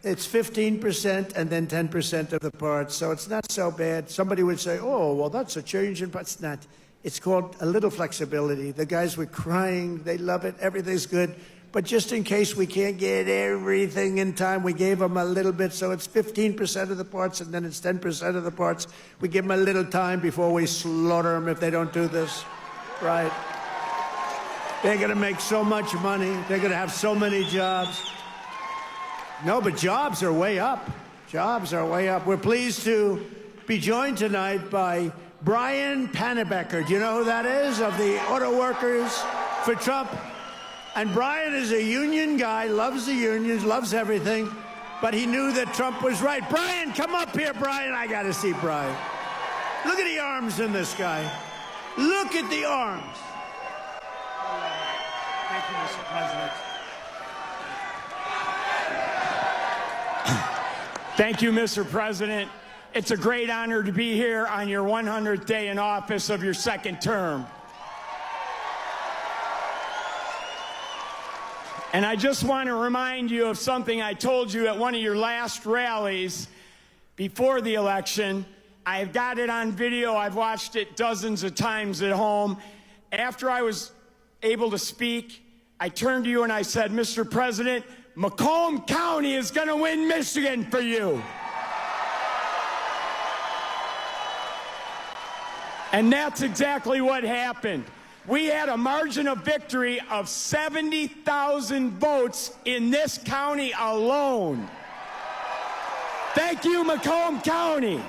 It's 15% and then 10% of the parts, so it's not so bad. Somebody would say, oh, well, that's a change in parts. It's not. It's called a little flexibility. The guys were crying. They love it. Everything's good. But just in case we can't get everything in time, we gave them a little bit. So it's 15% of the parts, and then it's 10% of the parts. We give them a little time before we slaughter them if they don't do this. Right? They're going to make so much money. They're going to have so many jobs. No, but jobs are way up. Jobs are way up. We're pleased to be joined tonight by Brian Panebecker. Do you know who that is? Of the Auto Workers for Trump. And Brian is a union guy, loves the unions, loves everything, but he knew that Trump was right. Brian, come up here, Brian. I got to see Brian. Look at the arms in this guy. Look at the arms. Thank you, Mr. President. Thank you, Mr. President. It's a great honor to be here on your 100th day in office of your second term. And I just want to remind you of something I told you at one of your last rallies before the election. I've got it on video. I've watched it dozens of times at home. After I was able to speak, I turned to you and I said, Mr. President, Macomb County is going to win Michigan for you. And that's exactly what happened. We had a margin of victory of 70,000 votes in this county alone. Thank you, Macomb County.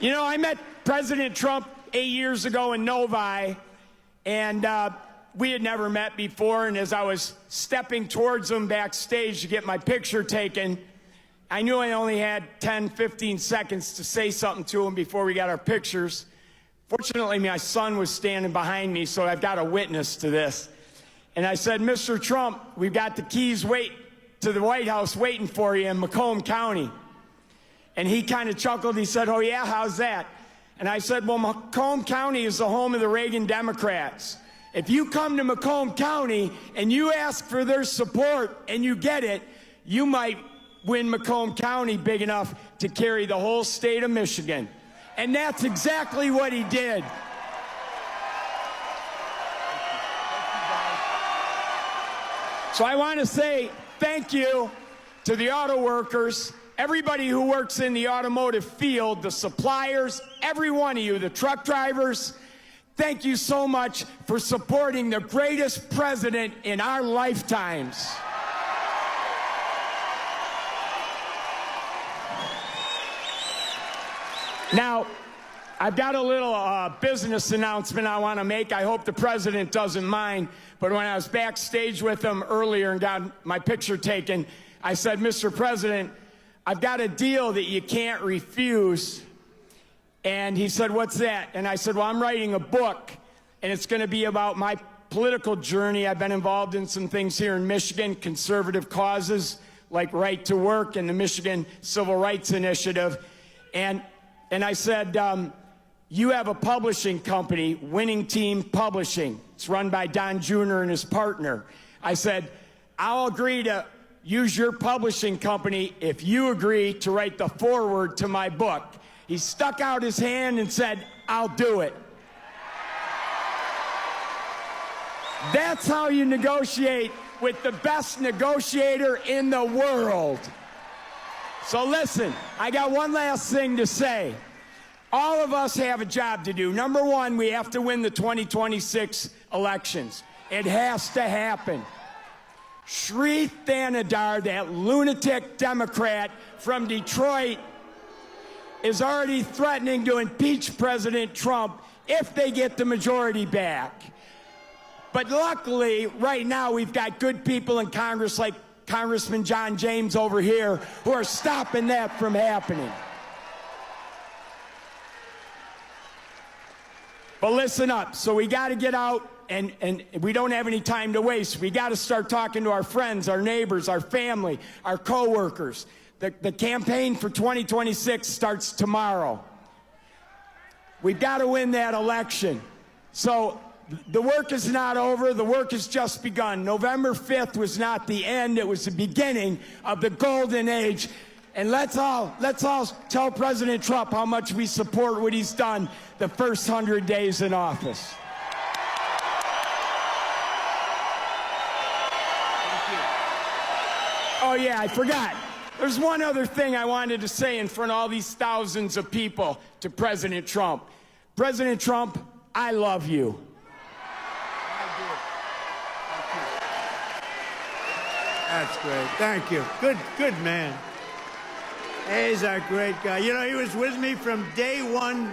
You know, I met President Trump 8 years ago in Novi, and we had never met before. And as I was stepping towards him backstage to get my picture taken, I knew I only had 10, 15 seconds to say something to him before we got our pictures. Fortunately, my son was standing behind me, so I've got a witness to this. And I said, Mr. Trump, we've got the keys to the White House waiting for you in Macomb County. And he kind of chuckled. He said, oh, yeah, how's that? And I said, well, Macomb County is the home of the Reagan Democrats. If you come to Macomb County and you ask for their support and you get it, you might win Macomb County big enough to carry the whole state of Michigan. And that's exactly what he did. So I want to say thank you to the auto workers, everybody who works in the automotive field, the suppliers, every one of you, the truck drivers. Thank you so much for supporting the greatest president in our lifetimes. Now, I've got a little business announcement I want to make. I hope the president doesn't mind. But when I was backstage with him earlier and got my picture taken, I said, Mr. President, I've got a deal that you can't refuse. And he said, what's that? And I said, well, I'm writing a book, and it's going to be about my political journey. I've been involved in some things here in Michigan, conservative causes like right to work and the Michigan Civil Rights Initiative. And I said, you have a publishing company, Winning Team Publishing. It's run by Don Jr. and his partner. I said, I'll agree to use your publishing company if you agree to write the foreword to my book. He stuck out his hand and said, I'll do it. That's how you negotiate with the best negotiator in the world. So listen, I got one last thing to say. All of us have a job to do. Number one, we have to win the 2026 elections. It has to happen. Sri Thanadar, that lunatic Democrat from Detroit, is already threatening to impeach President Trump if they get the majority back. But luckily, right now, we've got good people in Congress like Congressman John James over here who are stopping that from happening. But listen up. So we got to get out, and we don't have any time to waste. We got to start talking to our friends, our neighbors, our family, our coworkers. The campaign for 2026 starts tomorrow. We've got to win that election. So the work is not over. The work has just begun. November 5th was not the end. It was the beginning of the golden age. And let's all tell President Trump how much we support what he's done the first 100 days in office. Oh, yeah, I forgot. There's one other thing I wanted to say in front of all these thousands of people to President Trump. President Trump, I love you. That's great. Thank you. Good man. He's a great guy. You know, he was with me from day one,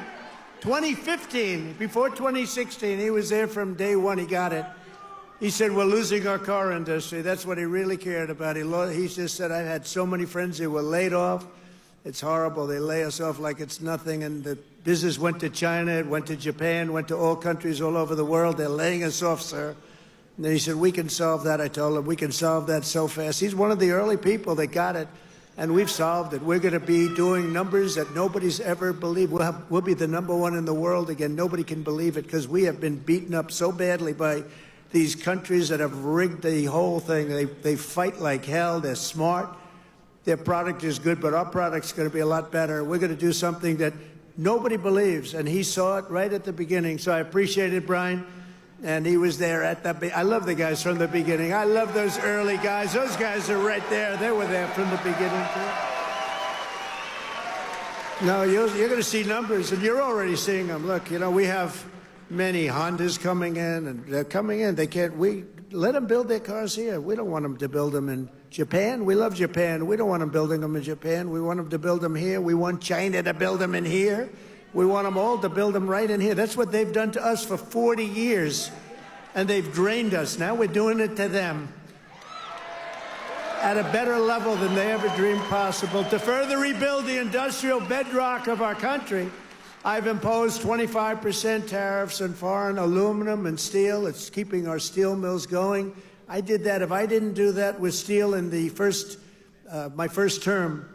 2015. Before 2016, he was there from day one. He got it. He said, we're losing our car industry. That's what he really cared about. He just said, I've had so many friends who were laid off. It's horrible. They lay us off like it's nothing. And the business went to China, it went to Japan, went to all countries all over the world. They're laying us off, sir. And then he said, we can solve that. I told him, we can solve that so fast. He's one of the early people that got it. And we've solved it. We're going to be doing numbers that nobody's ever believed. We'll be the #1 in the world again. Nobody can believe it because we have been beaten up so badly by these countries that have rigged the whole thing. They fight like hell. They're smart. Their product is good, but our product's going to be a lot better. We're going to do something that nobody believes, and he saw it right at the beginning. So I appreciate it, Brian. And he was there at the I love the guys from the beginning. I love those early guys. Those guys are right there. They were there from the beginning, too. No, you're going to see numbers, and you're already seeing them. Look, you know, we have many Hondas coming in, and they're coming in. We let them build their cars here. We don't want them to build them in Japan. We love Japan. We don't want them building them in Japan. We want them to build them here. We want China to build them in here. We want them all to build them right in here. That's what they've done to us for 40 years, and they've drained us. Now we're doing it to them at a better level than they ever dreamed possible. To further rebuild the industrial bedrock of our country, I've imposed 25% tariffs on foreign aluminum and steel. It's keeping our steel mills going. I did that. If I didn't do that with steel in the my first term,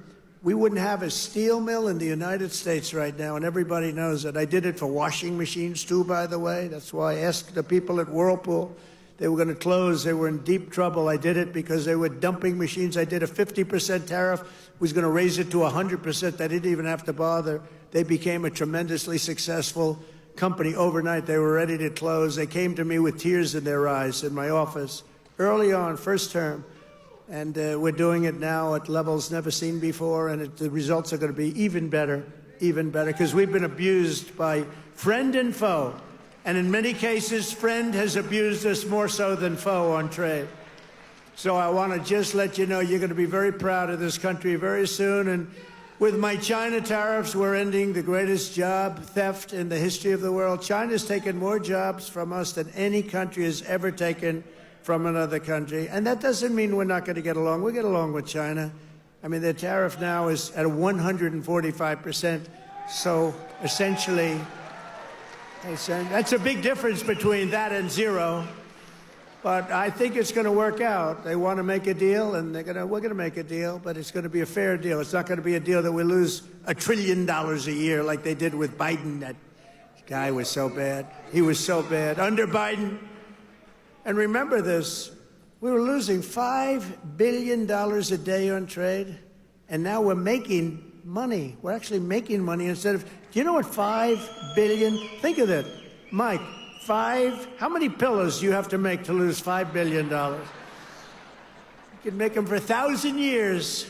we wouldn't have a steel mill in the United States right now, and everybody knows it. I did it for washing machines, too, by the way. That's why I asked the people at Whirlpool. They were going to close. They were in deep trouble. I did it because they were dumping machines. I did a 50% tariff. Was going to raise it to 100%. They didn't even have to bother. They became a tremendously successful company overnight. They were ready to close. They came to me with tears in their eyes in my office early on, first term. And we're doing it now at levels never seen before, and the results are going to be even better, because we've been abused by friend and foe. And in many cases, friend has abused us more so than foe on trade. So I want to just let you know you're going to be very proud of this country very soon. And with my China tariffs, we're ending the greatest job theft in the history of the world. China's taken more jobs from us than any country has ever taken from another country. And that doesn't mean we're not going to get along. We get along with China. I mean, their tariff now is at 145%. So essentially, that's a big difference between that and zero. But I think it's going to work out. They want to make a deal, and we're going to make a deal, but it's going to be a fair deal. It's not going to be a deal that we lose $1 trillion a year like they did with Biden. That guy was so bad. He was so bad. Under Biden, and remember this, we were losing $5 billion a day on trade, and now we're making money. We're actually making money instead of, do you know what $5 billion, think of that, Mike, how many pillows do you have to make to lose $5 billion? You could make them for 1,000 years.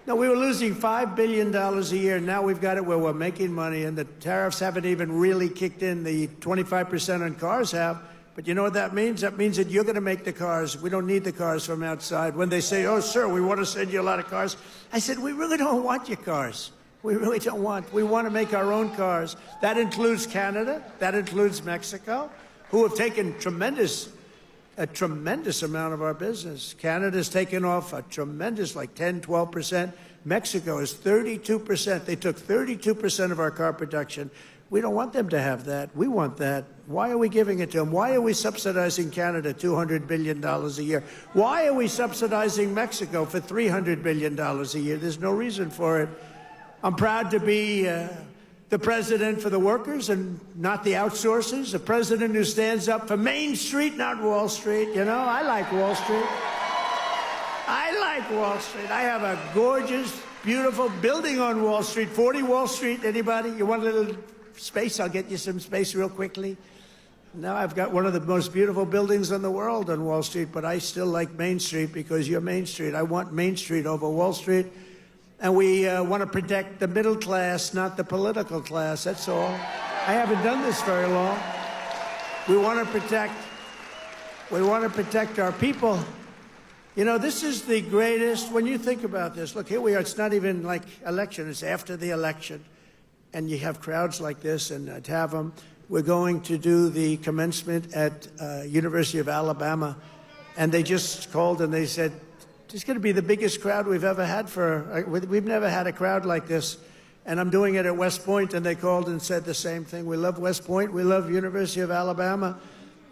No, we were losing $5 billion a year. Now we've got it where we're making money, and the tariffs haven't even really kicked in. The 25% on cars have. But you know what that means? That means that you're going to make the cars. We don't need the cars from outside. When they say, oh, sir, we want to send you a lot of cars, I said, we really don't want your cars. We really don't want. We want to make our own cars. That includes Canada. That includes Mexico, who have taken a tremendous amount of our business. Canada's taken off a tremendous, like 10, 12%. Mexico is 32%. They took 32% of our car production. We don't want them to have that. We want that. Why are we giving it to them? Why are we subsidizing Canada $200 billion a year? Why are we subsidizing Mexico for $300 billion a year? There's no reason for it. I'm proud to be the president for the workers and not the outsourcers, a president who stands up for Main Street, not Wall Street. You know, I like Wall Street. I like Wall Street. I have a gorgeous, beautiful building on Wall Street, 40 Wall Street. Anybody? You want a little space? I'll get you some space real quickly. Now I've got one of the most beautiful buildings in the world on Wall Street, but I still like Main Street because you're Main Street. I want Main Street over Wall Street. And we want to protect the middle class, not the political class. That's all. I haven't done this very long. We want to protect our people. You know, this is the greatest, when you think about this, look, here we are, it's not even like election, it's after the election. And you have crowds like this, and to have them, we're going to do the commencement at University of Alabama. And they just called and they said, it's going to be the biggest crowd we've ever had we've never had a crowd like this. And I'm doing it at West Point, and they called and said the same thing. We love West Point. We love University of Alabama.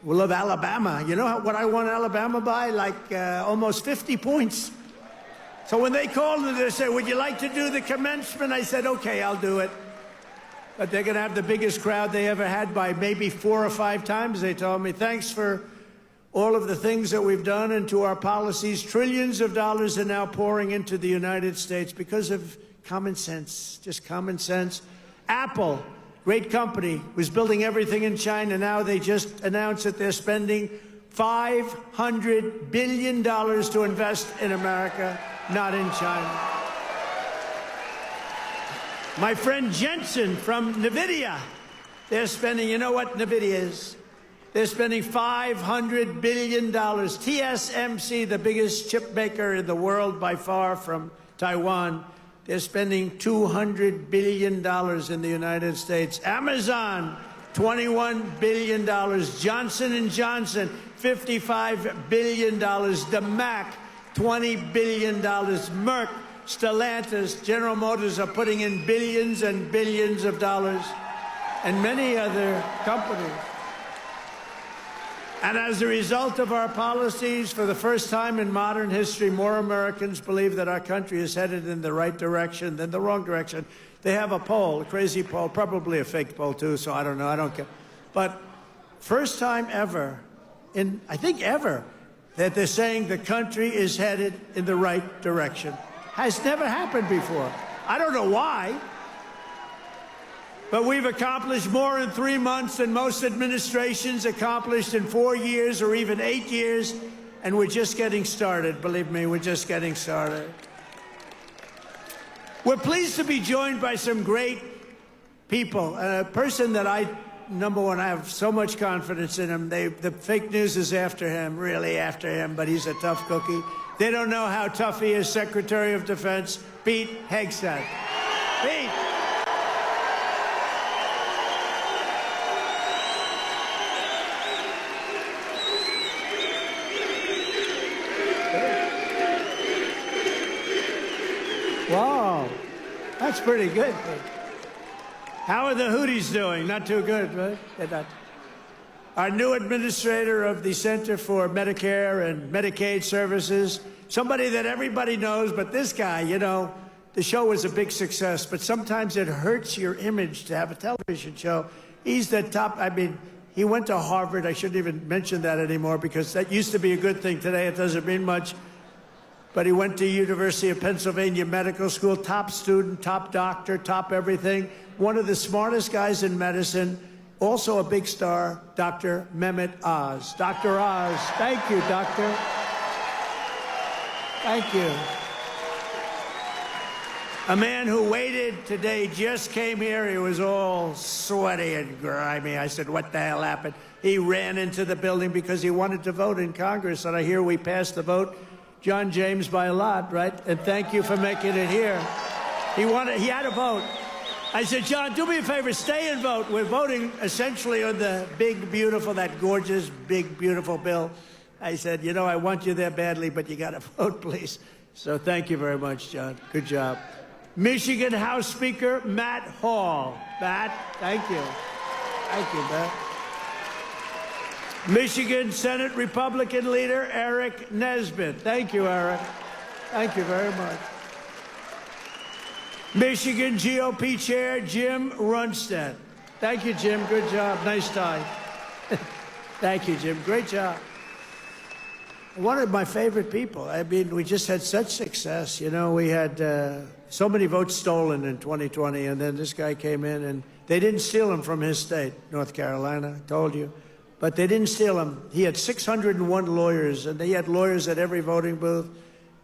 We love Alabama. You know what I won Alabama by? Like almost 50 points. So when they called and they said, would you like to do the commencement? I said, okay, I'll do it. But they're going to have the biggest crowd they ever had by maybe 4 or 5 times, they told me. Thanks for all of the things that we've done and to our policies. Trillions of dollars are now pouring into the United States because of common sense, just common sense. Apple, great company, was building everything in China. Now they just announced that they're spending $500 billion to invest in America, not in China. My friend Jensen from NVIDIA, they're spending, you know what NVIDIA is? They're spending $500 billion. TSMC, the biggest chip maker in the world by far from Taiwan, they're spending $200 billion in the United States. Amazon, $21 billion. Johnson & Johnson, $55 billion. DeMac, $20 billion. Merck, Stellantis, General Motors are putting in billions and billions of dollars, and many other companies. And as a result of our policies, for the first time in modern history, more Americans believe that our country is headed in the right direction than the wrong direction. They have a poll, a crazy poll, probably a fake poll too, so I don't know, I don't care. But first time ever, I think ever, that they're saying the country is headed in the right direction. Has never happened before. I don't know why. But we've accomplished more in 3 months than most administrations accomplished in 4 years or even 8 years. And we're just getting started. Believe me, we're just getting started. We're pleased to be joined by some great people. A person that number one, I have so much confidence in him. The fake news is after him, really after him, but he's a tough cookie. They don't know how tough he is, Secretary of Defense, Pete Hegseth. Pete. Wow, that's pretty good. How are the Houthis doing? Not too good, right? They're not. Our new administrator of the Center for Medicare and Medicaid Services, somebody that everybody knows, but this guy, you know, the show was a big success, but sometimes it hurts your image to have a television show. He's the top, I mean, he went to Harvard. I shouldn't even mention that anymore because that used to be a good thing. Today it doesn't mean much. But he went to University of Pennsylvania Medical School, top student, top doctor, top everything. One of the smartest guys in medicine, also a big star, Dr. Mehmet Oz. Dr. Oz, thank you, doctor. Thank you. A man who waited today, just came here. He was all sweaty and grimy. I said, what the hell happened? He ran into the building because he wanted to vote in Congress, and I hear we passed the vote. John James by a lot, right? And thank you for making it here. He had a vote. I said, John, do me a favor, stay and vote. We're voting essentially on the big, beautiful, that gorgeous, big, beautiful bill. I said, you know, I want you there badly, but you got to vote, please. So thank you very much, John. Good job. Michigan House Speaker Matt Hall. Matt, thank you. Thank you, Matt. Michigan Senate Republican leader Eric Nesbitt. Thank you, Eric. Thank you very much. Michigan GOP Chair Jim Runstead. Thank you, Jim. Good job. Nice tie. Thank you, Jim. Great job. One of my favorite people. I mean, we just had such success. You know, we had so many votes stolen in 2020, and then this guy came in, and they didn't steal him from his state, North Carolina, I told you. But they didn't steal him. He had 601 lawyers, and they had lawyers at every voting booth.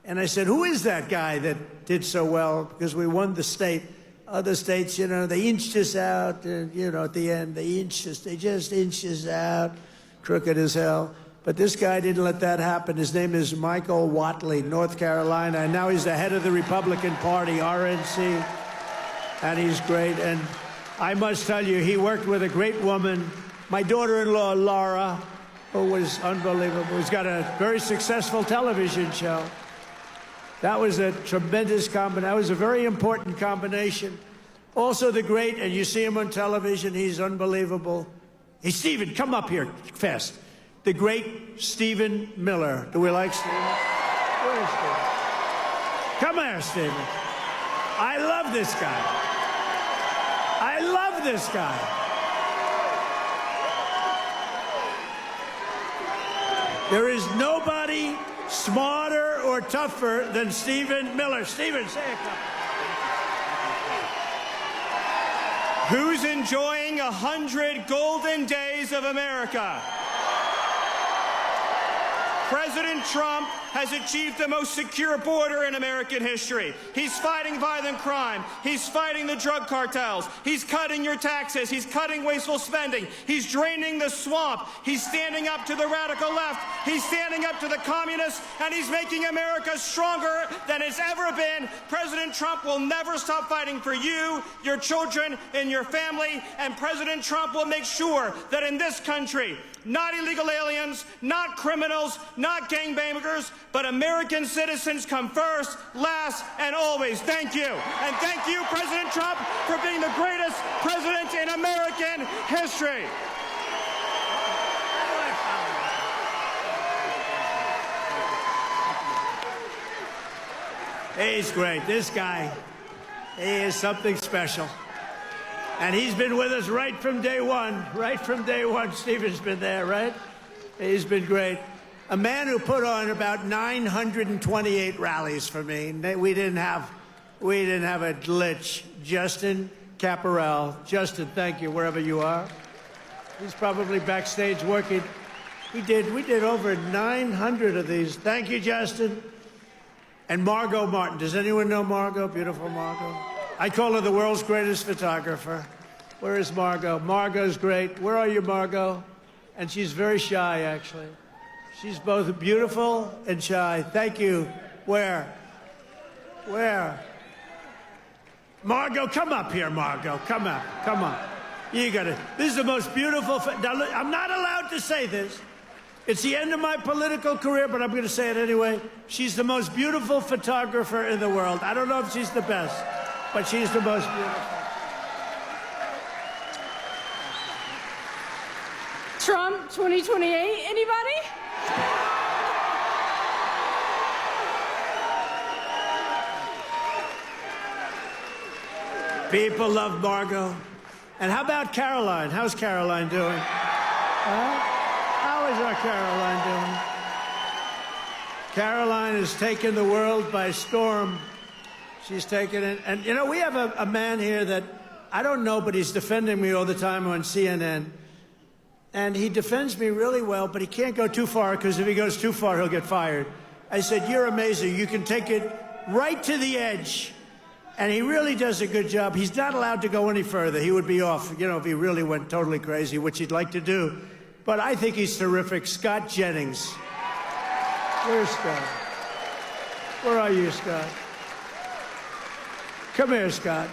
And I said, who is that guy that did so well? Because we won the state. Other states, you know, they inched us out, and, you know, at the end, they just inched us out, crooked as hell. But this guy didn't let that happen. His name is Michael Whatley, North Carolina, and now he's the head of the Republican Party, RNC, and he's great. And I must tell you, he worked with a great woman, my daughter-in-law, Laura, who was unbelievable, who's got a very successful television show. That was a tremendous combination. That was a very important combination. Also the great, and you see him on television, he's unbelievable. Hey, Stephen, come up here fast. The great Stephen Miller. Do we like Stephen? Where is Stephen? Come here, Stephen. I love this guy. I love this guy. There is nobody smarter or tougher than Stephen Miller. Stephen, say a couple. Who's enjoying 100 golden days of America? President Trump has achieved the most secure border in American history. He's fighting violent crime. He's fighting the drug cartels. He's cutting your taxes. He's cutting wasteful spending. He's draining the swamp. He's standing up to the radical left. He's standing up to the communists, and he's making America stronger than it's ever been. President Trump will never stop fighting for you, your children, and your family, and President Trump will make sure that in this country, not illegal aliens, not criminals, not gangbangers, but American citizens come first, last, and always. Thank you. And thank you, President Trump, for being the greatest president in American history. He's great. This guy, he is something special. And he's been with us right from day one. Right from day one, Stephen's been there, right? He's been great. A man who put on about 928 rallies for me. We didn't have a glitch. Justin Caparel. Justin, thank you, wherever you are. He's probably backstage working. We did over 900 of these. Thank you, Justin. And Margot Martin. Does anyone know Margot? Beautiful Margot. I call her the world's greatest photographer. Where is Margot? Margot's great. Where are you, Margot? And she's very shy, actually. She's both beautiful and shy. Thank you. Where? Where? Margot, come up here, Margot. Come up. Come on. You got it. This is the most beautiful. Now, look, I'm not allowed to say this. It's the end of my political career, but I'm going to say it anyway. She's the most beautiful photographer in the world. I don't know if she's the best, but she's the most beautiful. Trump 2028, anybody? People love Margot. And how about Caroline? How's Caroline doing? How is our Caroline doing? Caroline has taken the world by storm. She's taken it. And, you know, we have a man here that I don't know, but he's defending me all the time on CNN. And he defends me really well, but he can't go too far, because if he goes too far, he'll get fired. I said, you're amazing. You can take it right to the edge. And he really does a good job. He's not allowed to go any further. He would be off, you know, if he really went totally crazy, which he'd like to do. But I think he's terrific. Scott Jennings. Where's Scott? Where are you, Scott? Come here, Scott.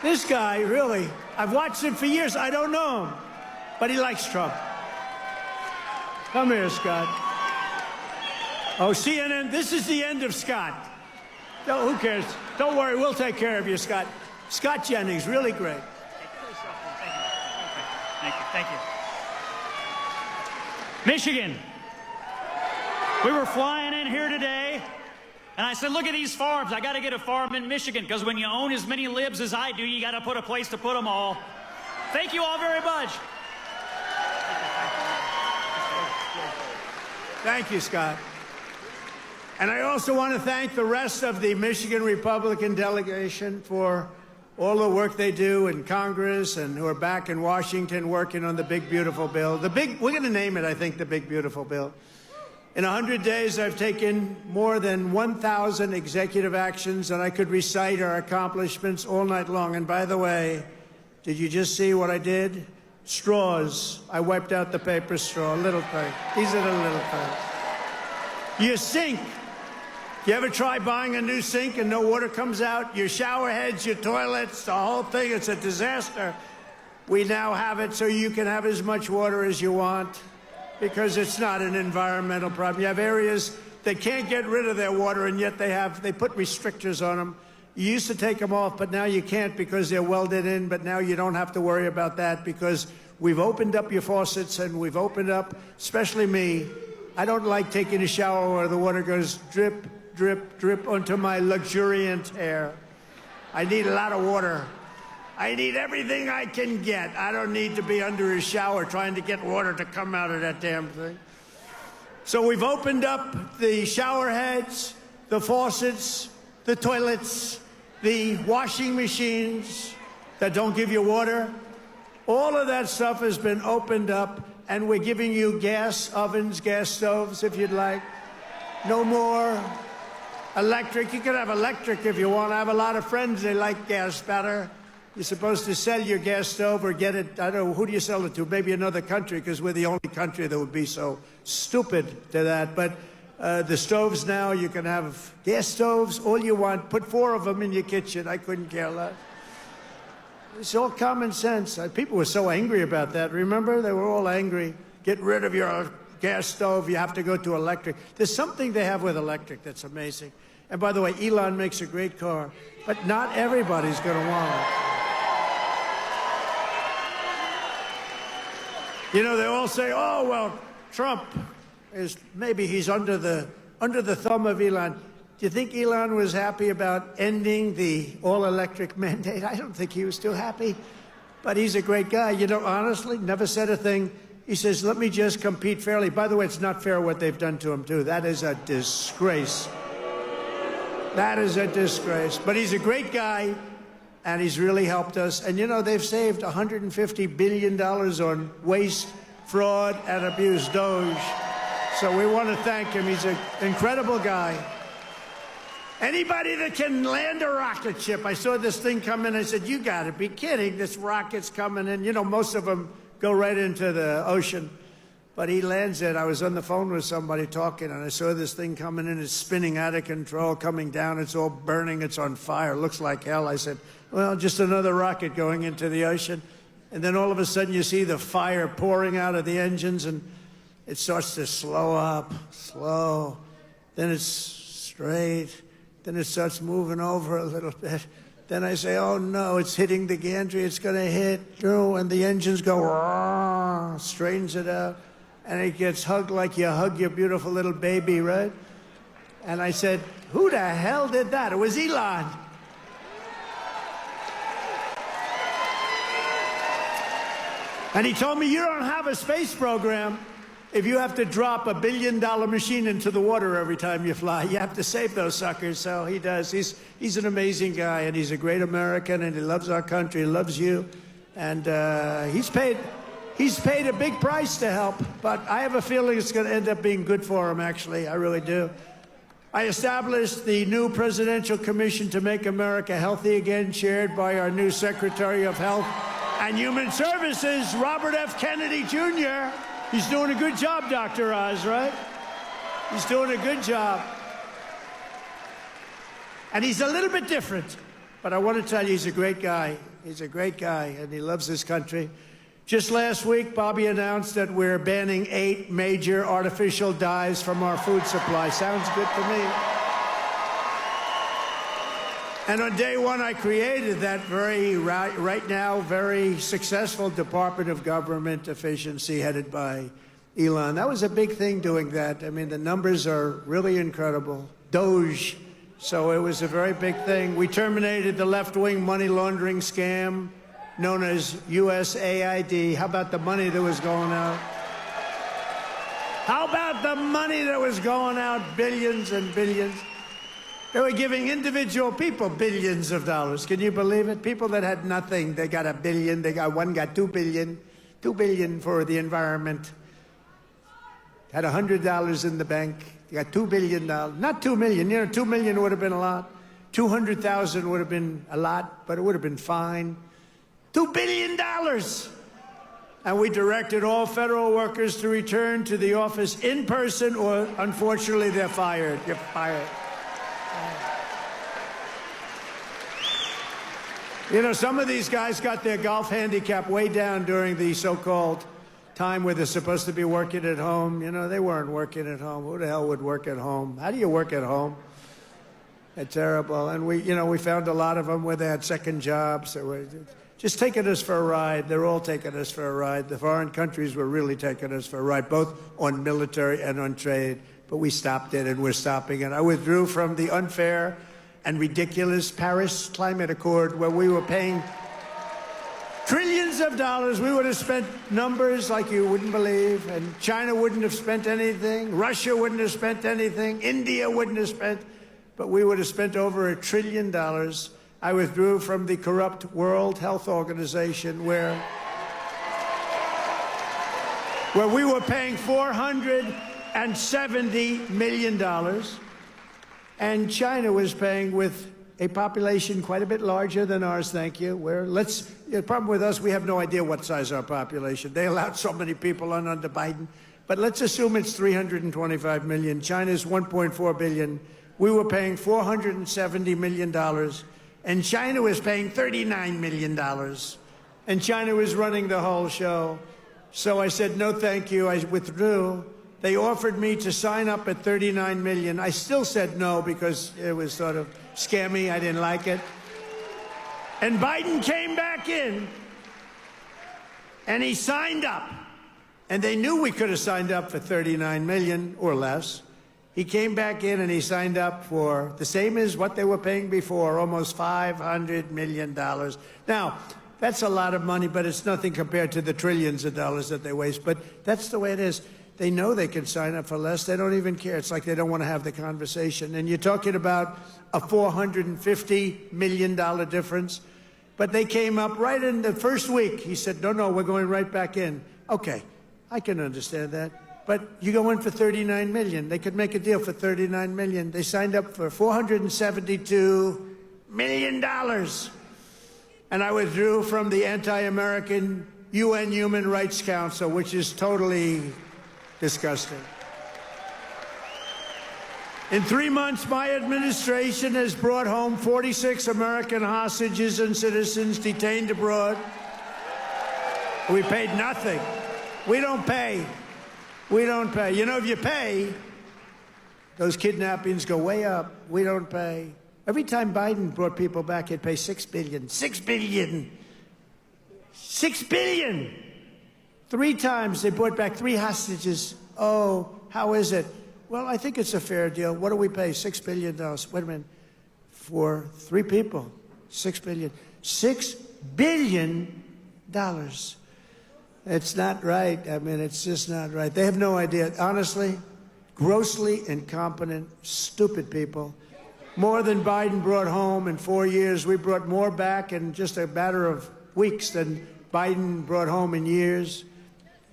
This guy, really, I've watched him for years. I don't know him, but he likes Trump. Come here, Scott. Oh, CNN, this is the end of Scott. No, who cares? Don't worry, we'll take care of you, Scott. Scott Jennings, really great. Thank you. Michigan. We were flying in here today, and I said, look at these farms. I got to get a farm in Michigan, because when you own as many libs as I do, you got to put a place to put them all. Thank you all very much. Thank you, Scott. And I also want to thank the rest of the Michigan Republican delegation for all the work they do in Congress, and who are back in Washington working on the big, beautiful bill. We're going to name it, I think, the big, beautiful bill. In 100 days, I've taken more than 1,000 executive actions, and I could recite our accomplishments all night long. And by the way, did you just see what I did? Straws. I wiped out the paper straw, little thing. These are the little things. Your sink. You ever try buying a new sink and no water comes out? Your shower heads, your toilets, the whole thing, it's a disaster. We now have it so you can have as much water as you want, because it's not an environmental problem. You have areas that can't get rid of their water, and yet they put restrictors on them. You used to take them off, but now you can't because they're welded in, but now you don't have to worry about that, because we've opened up your faucets, and we've opened up, especially me. I don't like taking a shower where the water goes drip, drip, drip onto my luxuriant hair. I need a lot of water. I need everything I can get. I don't need to be under a shower trying to get water to come out of that damn thing. So we've opened up the shower heads, the faucets, the toilets, the washing machines that don't give you water. All of that stuff has been opened up, and we're giving you gas ovens, gas stoves, if you'd like. No more electric. You can have electric if you want. I have a lot of friends, they like gas better. You're supposed to sell your gas stove or get it, I don't know, who do you sell it to? Maybe another country, because we're the only country that would be so stupid to that. But the stoves now, you can have gas stoves, all you want. Put 4 of them in your kitchen. I couldn't care less. It's all common sense. People were so angry about that. Remember? They were all angry. Get rid of your gas stove. You have to go to electric. There's something they have with electric that's amazing. And by the way, Elon makes a great car, but not everybody's going to want it. You know, they all say, oh, well, Trump is, maybe he's under the thumb of Elon. Do you think Elon was happy about ending the all-electric mandate? I don't think he was too happy, but he's a great guy. You know, honestly, never said a thing. He says, let me just compete fairly. By the way, it's not fair what they've done to him, too. That is a disgrace. That is a disgrace. But he's a great guy, and he's really helped us. And, you know, they've saved $150 billion on waste, fraud, and abuse, Doge. So we want to thank him. He's an incredible guy. Anybody that can land a rocket ship. I saw this thing come in. I said, you got to be kidding. This rocket's coming in. You know, most of them go right into the ocean. But he lands it. I was on the phone with somebody talking, and I saw this thing coming in. It's spinning out of control, coming down. It's all burning. It's on fire. Looks like hell. I said, well, just another rocket going into the ocean. And then all of a sudden you see the fire pouring out of the engines, and it starts to slow up, slow. Then it's straight. Then it starts moving over a little bit. Then I say, oh, no, it's hitting the gantry. It's going to hit, and the engines go, straightens it out. And it gets hugged like you hug your beautiful little baby, right? And I said, who the hell did that? It was Elon. And he told me, you don't have a space program if you have to drop $1 billion machine into the water every time you fly. You have to save those suckers. So he does. He's an amazing guy, and he's a great American, and he loves our country, he loves you. And he's paid a big price to help, but I have a feeling it's going to end up being good for him, actually. I really do. I established the new Presidential Commission to Make America Healthy Again, chaired by our new Secretary of Health and Human Services, Robert F. Kennedy, Jr. He's doing a good job, Dr. Oz, right? He's doing a good job. And he's a little bit different, but I want to tell you, he's a great guy. He's a great guy, and he loves his country. Just last week, Bobby announced that we're banning 8 major artificial dyes from our food supply. Sounds good to me. And on day one, I created that right now, very successful Department of Government Efficiency headed by Elon. That was a big thing doing that. I mean, the numbers are really incredible. Doge. So it was a very big thing. We terminated the left-wing money laundering scam known as USAID. How about the money that was going out? How about the money that was going out? Billions and billions. They were giving individual people billions of dollars. Can you believe it? People that had nothing, they got $1 billion. One got $2 billion. $2 billion for the environment. Had $100 in the bank. They got $2 billion. Not $2 million. You know, $2 million would have been a lot. 200,000 would have been a lot, but it would have been fine. $2 billion. And we directed all federal workers to return to the office in person, or unfortunately, they're fired. You're fired. You know, some of these guys got their golf handicap way down during the so-called time where they're supposed to be working at home. You know, they weren't working at home. Who the hell would work at home? How do you work at home? It's terrible. And we found a lot of them where they had second jobs. They were just taking us for a ride. They're all taking us for a ride. The foreign countries were really taking us for a ride, both on military and on trade. But we stopped it, and we're stopping it. I withdrew from the unfair and ridiculous Paris Climate Accord, where we were paying trillions Billions of dollars. We would have spent numbers like you wouldn't believe, and China wouldn't have spent anything, Russia wouldn't have spent anything, India wouldn't have spent, but we would have spent over $1 trillion. I withdrew from the corrupt World Health Organization where we were paying $470 million, and China was paying with a population quite a bit larger than ours, thank you. The problem with us, we have no idea what size our population. They allowed so many people on under Biden. But let's assume it's 325 million. China's 1.4 billion. We were paying $470 million, and China was paying $39 million. And China was running the whole show. So I said, no, thank you. I withdrew. They offered me to sign up at $39 million. I still said no because it was sort of scammy. I didn't like it. And Biden came back in, and he signed up. And they knew we could have signed up for $39 million or less. He came back in, and he signed up for the same as what they were paying before, almost $500 million. Now, that's a lot of money, but it's nothing compared to the trillions of dollars that they waste. But that's the way it is. They know they can sign up for less. They don't even care. It's like they don't want to have the conversation. And you're talking about a $450 million difference. But they came up right in the first week. He said, no, we're going right back in. Okay, I can understand that. But you go in for $39 million. They could make a deal for $39 million. They signed up for $472 million. And I withdrew from the anti-American UN Human Rights Council, which is totally disgusting. In 3 months, my administration has brought home 46 American hostages and citizens detained abroad. We paid nothing. We don't pay. We don't pay. You know, if you pay, those kidnappings go way up. We don't pay. Every time Biden brought people back, he'd pay $6 billion. $6 billion. $6 billion. 3 times they brought back 3 hostages. Oh, how is it? Well, I think it's a fair deal. What do we pay? $6 billion. Wait a minute. For 3 people, $6 billion. $6 billion. It's not right. I mean, it's just not right. They have no idea. Honestly, grossly incompetent, stupid people. More than Biden brought home in 4 years. We brought more back in just a matter of weeks than Biden brought home in years.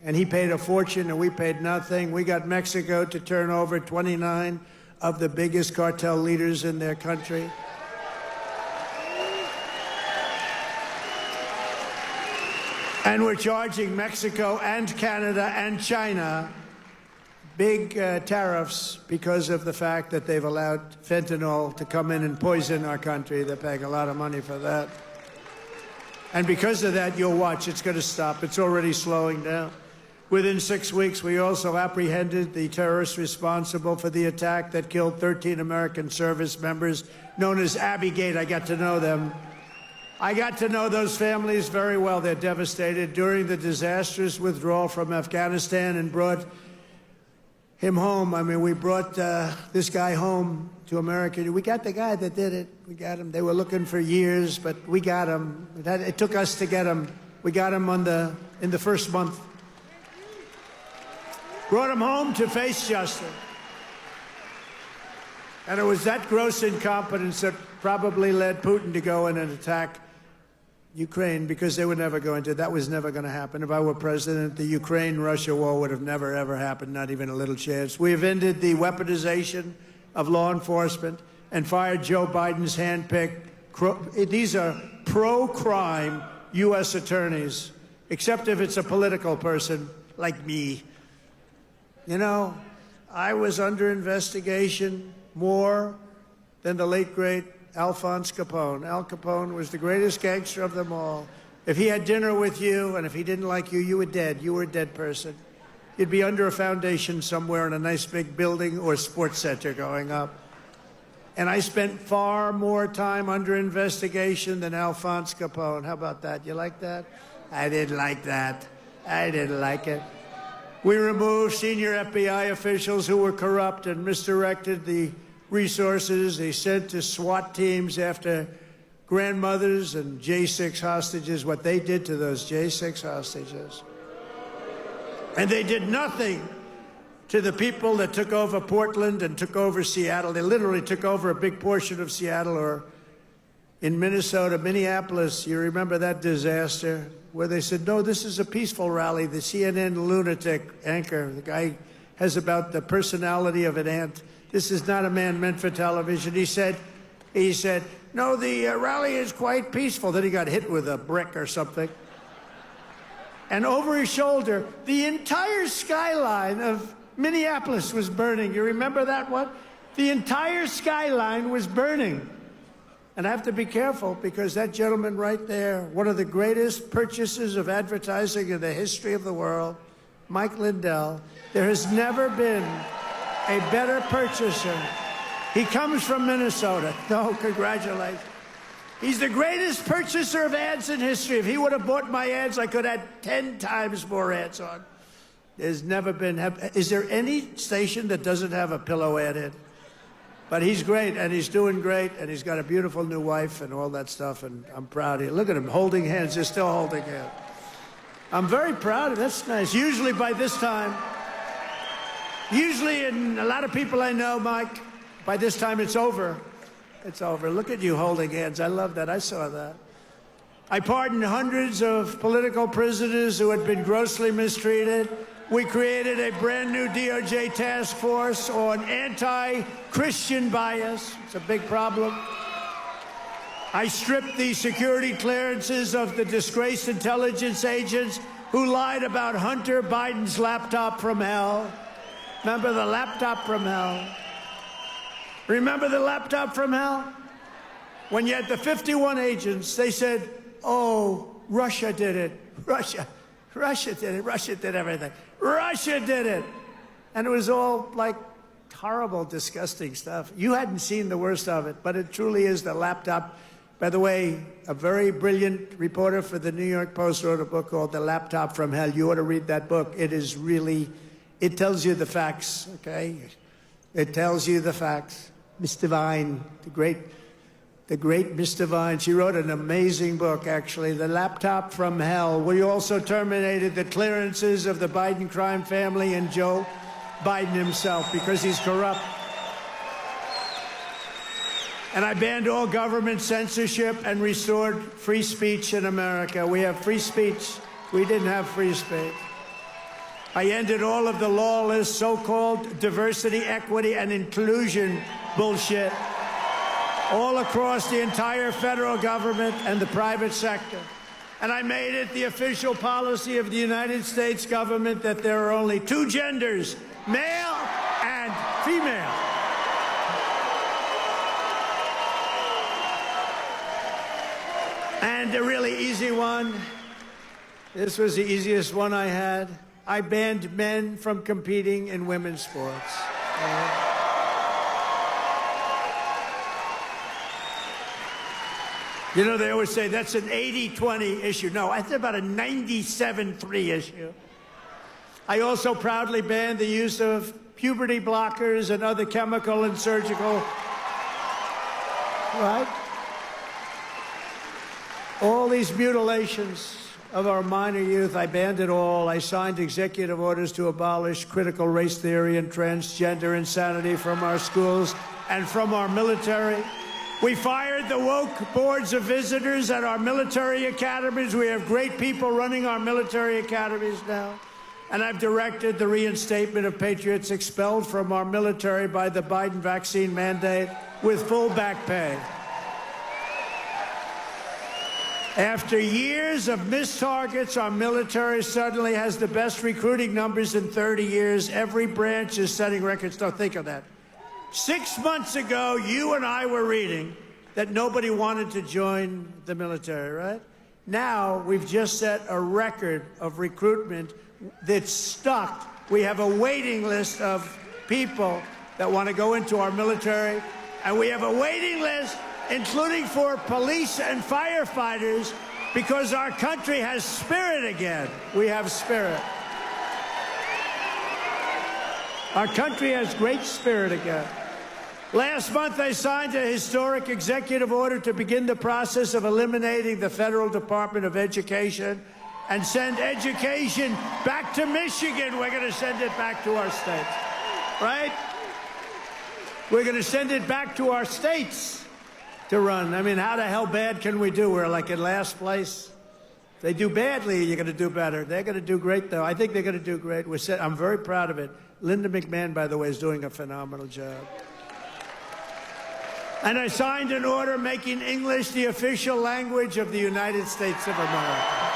And he paid a fortune, and we paid nothing. We got Mexico to turn over 29 of the biggest cartel leaders in their country. And we're charging Mexico and Canada and China big tariffs because of the fact that they've allowed fentanyl to come in and poison our country. They're paying a lot of money for that. And because of that, you'll watch, it's going to stop. It's already slowing down. Within 6 weeks, we also apprehended the terrorists responsible for the attack that killed 13 American service members, known as Abbey-gate. I got to know them. I got to know those families very well. They're devastated. During the disastrous withdrawal from Afghanistan and brought him home. I mean, we brought this guy home to America. We got the guy that did it. We got him. They were looking for years, but we got him. It took us to get him. We got him in the first month. Brought him home to face justice. And it was that gross incompetence that probably led Putin to go in and attack Ukraine, because they were never going to. That was never going to happen. If I were president, the Ukraine-Russia war would have never, ever happened, not even a little chance. We have ended the weaponization of law enforcement and fired Joe Biden's handpicked. These are pro-crime U.S. attorneys, except if it's a political person like me. You know, I was under investigation more than the late, great Alphonse Capone. Al Capone was the greatest gangster of them all. If he had dinner with you, and if he didn't like you, you were dead. You were a dead person. You'd be under a foundation somewhere in a nice big building or sports center going up. And I spent far more time under investigation than Alphonse Capone. How about that? You like that? I didn't like that. I didn't like it. We removed senior FBI officials who were corrupt and misdirected the resources they sent to SWAT teams after grandmothers and J6 hostages, what they did to those J6 hostages. And they did nothing to the people that took over Portland and took over Seattle. They literally took over a big portion of Seattle, or in Minnesota, Minneapolis. You remember that disaster where they said, no, this is a peaceful rally. The CNN lunatic anchor, the guy has about the personality of an ant. This is not a man meant for television. He said, no, the rally is quite peaceful. Then he got hit with a brick or something. And over his shoulder, the entire skyline of Minneapolis was burning. You remember that one? The entire skyline was burning. And I have to be careful because that gentleman right there, one of the greatest purchasers of advertising in the history of the world, Mike Lindell, there has never been a better purchaser. He comes from Minnesota. No, congratulations. He's the greatest purchaser of ads in history. If he would have bought my ads, I could have had 10 times more ads on. There's never been. Is there any station that doesn't have a pillow ad in? But he's great, and he's doing great, and he's got a beautiful new wife and all that stuff, and I'm proud of him. Look at him holding hands. They're still holding hands. I'm very proud of him. That's nice. Usually by this time, and a lot of people I know, Mike, by this time it's over. It's over. Look at you holding hands. I love that. I saw that. I pardoned hundreds of political prisoners who had been grossly mistreated. We created a brand new DOJ task force on anti-Christian bias. It's a big problem. I stripped the security clearances of the disgraced intelligence agents who lied about Hunter Biden's laptop from hell. Remember the laptop from hell? Remember the laptop from hell? When you had the 51 agents, they said, oh, Russia did it. Russia did it. Russia did everything. Russia did it. And it was all like horrible, disgusting stuff. You hadn't seen the worst of it, but it truly is the laptop. By the way, a very brilliant reporter for the New York Post wrote a book called The Laptop from Hell. You ought to read that book. It is really, it tells you the facts, okay? It tells you the facts. Miss Devine, the great Miss Devine, she wrote an amazing book, actually, The Laptop from Hell. We also terminated the clearances of the Biden crime family and Joe Biden himself because he's corrupt. And I banned all government censorship and restored free speech in America. We have free speech. We didn't have free speech. I ended all of the lawless so-called diversity, equity, and inclusion bullshit all across the entire federal government and the private sector. And I made it the official policy of the United States government that there are only two genders, male and female. And a really easy one, this was the easiest one I had. I banned men from competing in women's sports. You know, they always say that's an 80-20 issue. No, that's about a 97-3 issue. I also proudly banned the use of puberty blockers and other chemical and surgical, right? All these mutilations of our minor youth, I banned it all. I signed executive orders to abolish critical race theory and transgender insanity from our schools and from our military. We fired the woke boards of visitors at our military academies. We have great people running our military academies now. And I've directed the reinstatement of patriots expelled from our military by the Biden vaccine mandate with full back pay. After years of missed targets, our military suddenly has the best recruiting numbers in 30 years. Every branch is setting records. Don't think of that. 6 months ago, you and I were reading that nobody wanted to join the military, right? Now, we've just set a record of recruitment that's stuck. We have a waiting list of people that want to go into our military, and we have a waiting list including for police and firefighters, because our country has spirit again. We have spirit. Our country has great spirit again. Last month, I signed a historic executive order to begin the process of eliminating the Federal Department of Education and send education back to Michigan. We're going to send it back to our states, right? We're going to send it back to our states to run. I mean, how the hell bad can we do? We're like in last place. If they do badly, you're going to do better. They're going to do great, though. I think they're going to do great. I'm very proud of it. Linda McMahon, by the way, is doing a phenomenal job. And I signed an order making English the official language of the United States of America.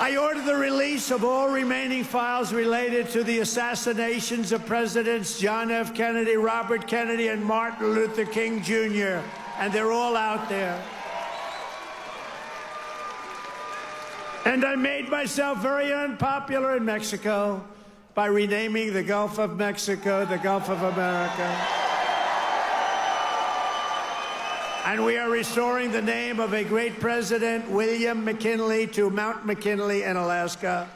I ordered the release of all remaining files related to the assassinations of Presidents John F. Kennedy, Robert Kennedy, and Martin Luther King, Jr., and they're all out there. And I made myself very unpopular in Mexico by renaming the Gulf of Mexico the Gulf of America. And we are restoring the name of a great president, William McKinley, to Mount McKinley in Alaska.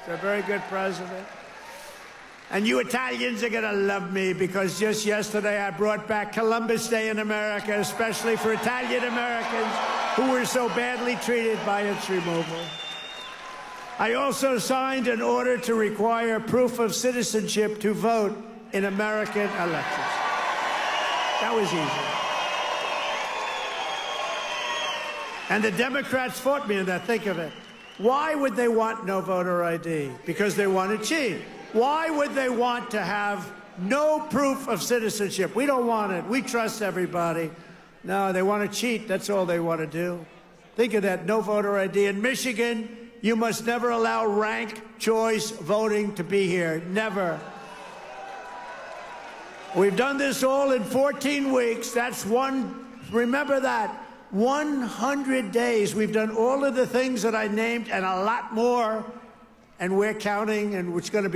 He's a very good president. And you Italians are going to love me because just yesterday I brought back Columbus Day in America, especially for Italian Americans who were so badly treated by its removal. I also signed an order to require proof of citizenship to vote in American elections. That was easy. And the Democrats fought me in that. Think of it. Why would they want no voter ID? Because they want to cheat. Why would they want to have no proof of citizenship? We don't want it. We trust everybody. No, they want to cheat. That's all they want to do. Think of that. No voter ID. In Michigan, you must never allow ranked choice voting to be here. Never. We've done this all in 14 weeks. That's one. Remember that. 100 days. We've done all of the things that I named and a lot more, and we're counting, and it's going to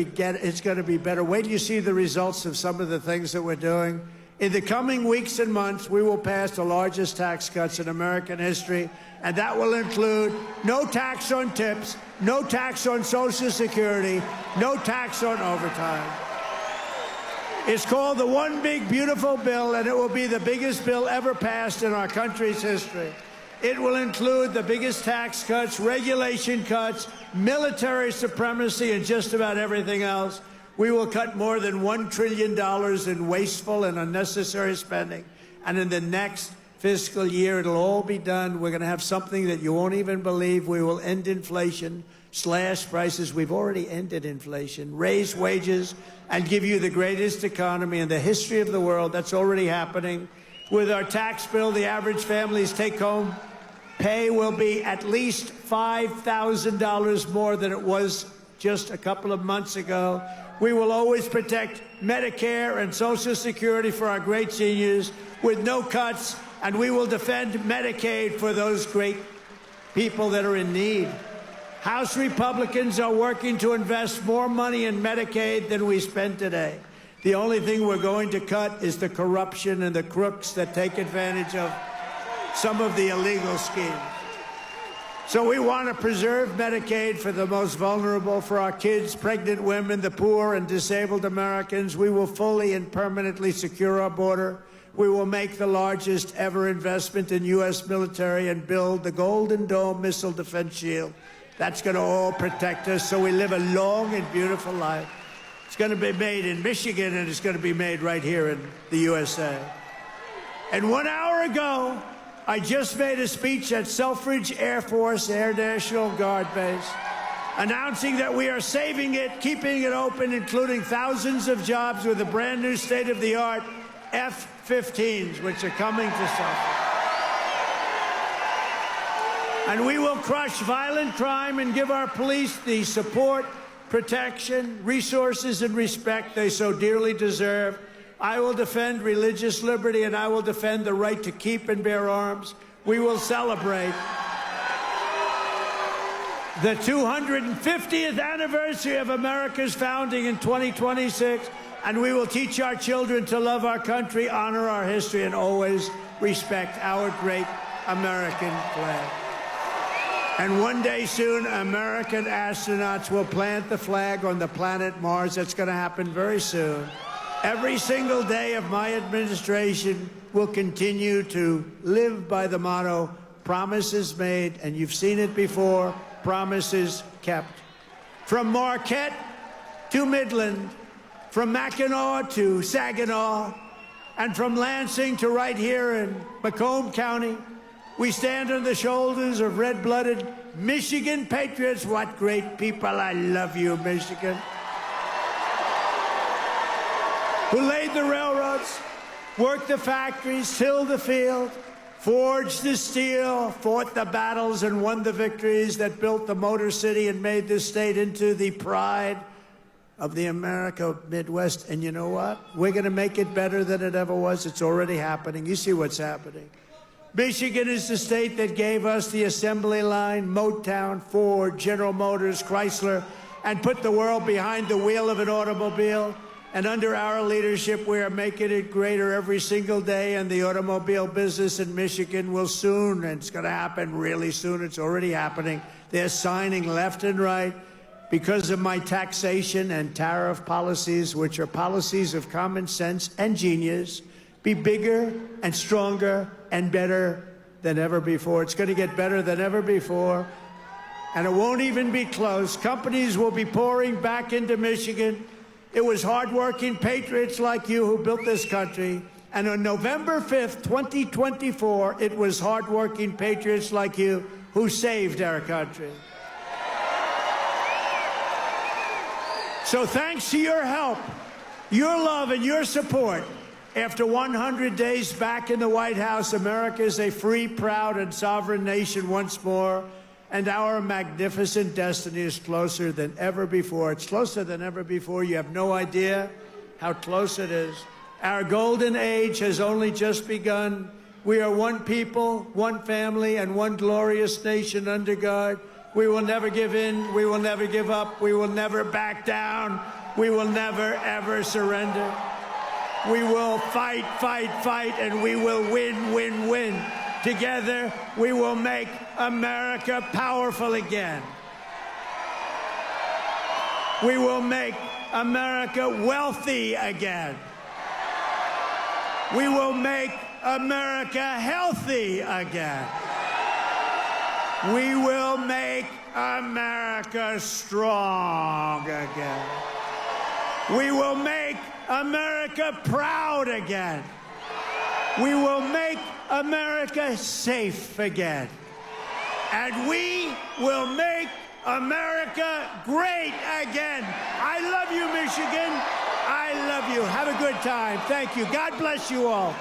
be better. Wait till you see the results of some of the things that we're doing. In the coming weeks and months, we will pass the largest tax cuts in American history, and that will include no tax on tips, no tax on Social Security, no tax on overtime. It's called the One Big Beautiful Bill, and it will be the biggest bill ever passed in our country's history. It will include the biggest tax cuts, regulation cuts, military supremacy, and just about everything else. We will cut more than $1 trillion in wasteful and unnecessary spending. And in the next fiscal year, it'll all be done. We're going to have something that you won't even believe. We will end inflation, slash prices. We've already ended inflation, raise wages, and give you the greatest economy in the history of the world. That's already happening. With our tax bill, the average family's take-home pay will be at least $5,000 more than it was just a couple of months ago. We will always protect Medicare and Social Security for our great seniors with no cuts, and we will defend Medicaid for those great people that are in need. House Republicans are working to invest more money in Medicaid than we spend today. The only thing we're going to cut is the corruption and the crooks that take advantage of some of the illegal schemes. So we want to preserve Medicaid for the most vulnerable, for our kids, pregnant women, the poor, and disabled Americans. We will fully and permanently secure our border. We will make the largest ever investment in U.S. military and build the Golden Dome missile defense shield. That's going to all protect us so we live a long and beautiful life. It's going to be made in Michigan, and it's going to be made right here in the USA. And 1 hour ago, I just made a speech at Selfridge Air Force Air National Guard Base, announcing that we are saving it, keeping it open, including thousands of jobs with the brand new state-of-the-art F-15s, which are coming to Selfridge. And we will crush violent crime and give our police the support, protection, resources, and respect they so dearly deserve. I will defend religious liberty, and I will defend the right to keep and bear arms. We will celebrate the 250th anniversary of America's founding in 2026, and we will teach our children to love our country, honor our history, and always respect our great American flag. And one day soon, American astronauts will plant the flag on the planet Mars. That's going to happen very soon. Every single day of my administration will continue to live by the motto, promises made, and you've seen it before, promises kept. From Marquette to Midland, from Mackinac to Saginaw, and from Lansing to right here in Macomb County, we stand on the shoulders of red-blooded Michigan patriots. What great people. I love you, Michigan. Who laid the railroads, worked the factories, tilled the field, forged the steel, fought the battles and won the victories that built the Motor City and made this state into the pride of the America Midwest. And you know what? We're going to make it better than it ever was. It's already happening. You see what's happening. Michigan is the state that gave us the assembly line, Motown, Ford, General Motors, Chrysler, and put the world behind the wheel of an automobile. And under our leadership, we are making it greater every single day, and the automobile business in Michigan will soon, and it's going to happen really soon, it's already happening. They're signing left and right because of my taxation and tariff policies, which are policies of common sense and genius, be bigger and stronger and better than ever before. It's going to get better than ever before, and it won't even be close. Companies will be pouring back into Michigan. It was hardworking patriots like you who built this country. And on November 5th, 2024, it was hardworking patriots like you who saved our country. So thanks to your help, your love, and your support, after 100 days back in the White House, America is a free, proud, and sovereign nation once more. And our magnificent destiny is closer than ever before. It's closer than ever before. You have no idea how close it is. Our golden age has only just begun. We are one people, one family, and one glorious nation under God. We will never give in. We will never give up. We will never back down. We will never, ever surrender. We will fight, fight, fight, and we will win, win, win. Together, we will make America powerful again. We will make America wealthy again. We will make America healthy again. We will make America strong again. We will make America proud again. We will make America safe again. And we will make America great again. I love you, Michigan. I love you. Have a good time. Thank you. God bless you all.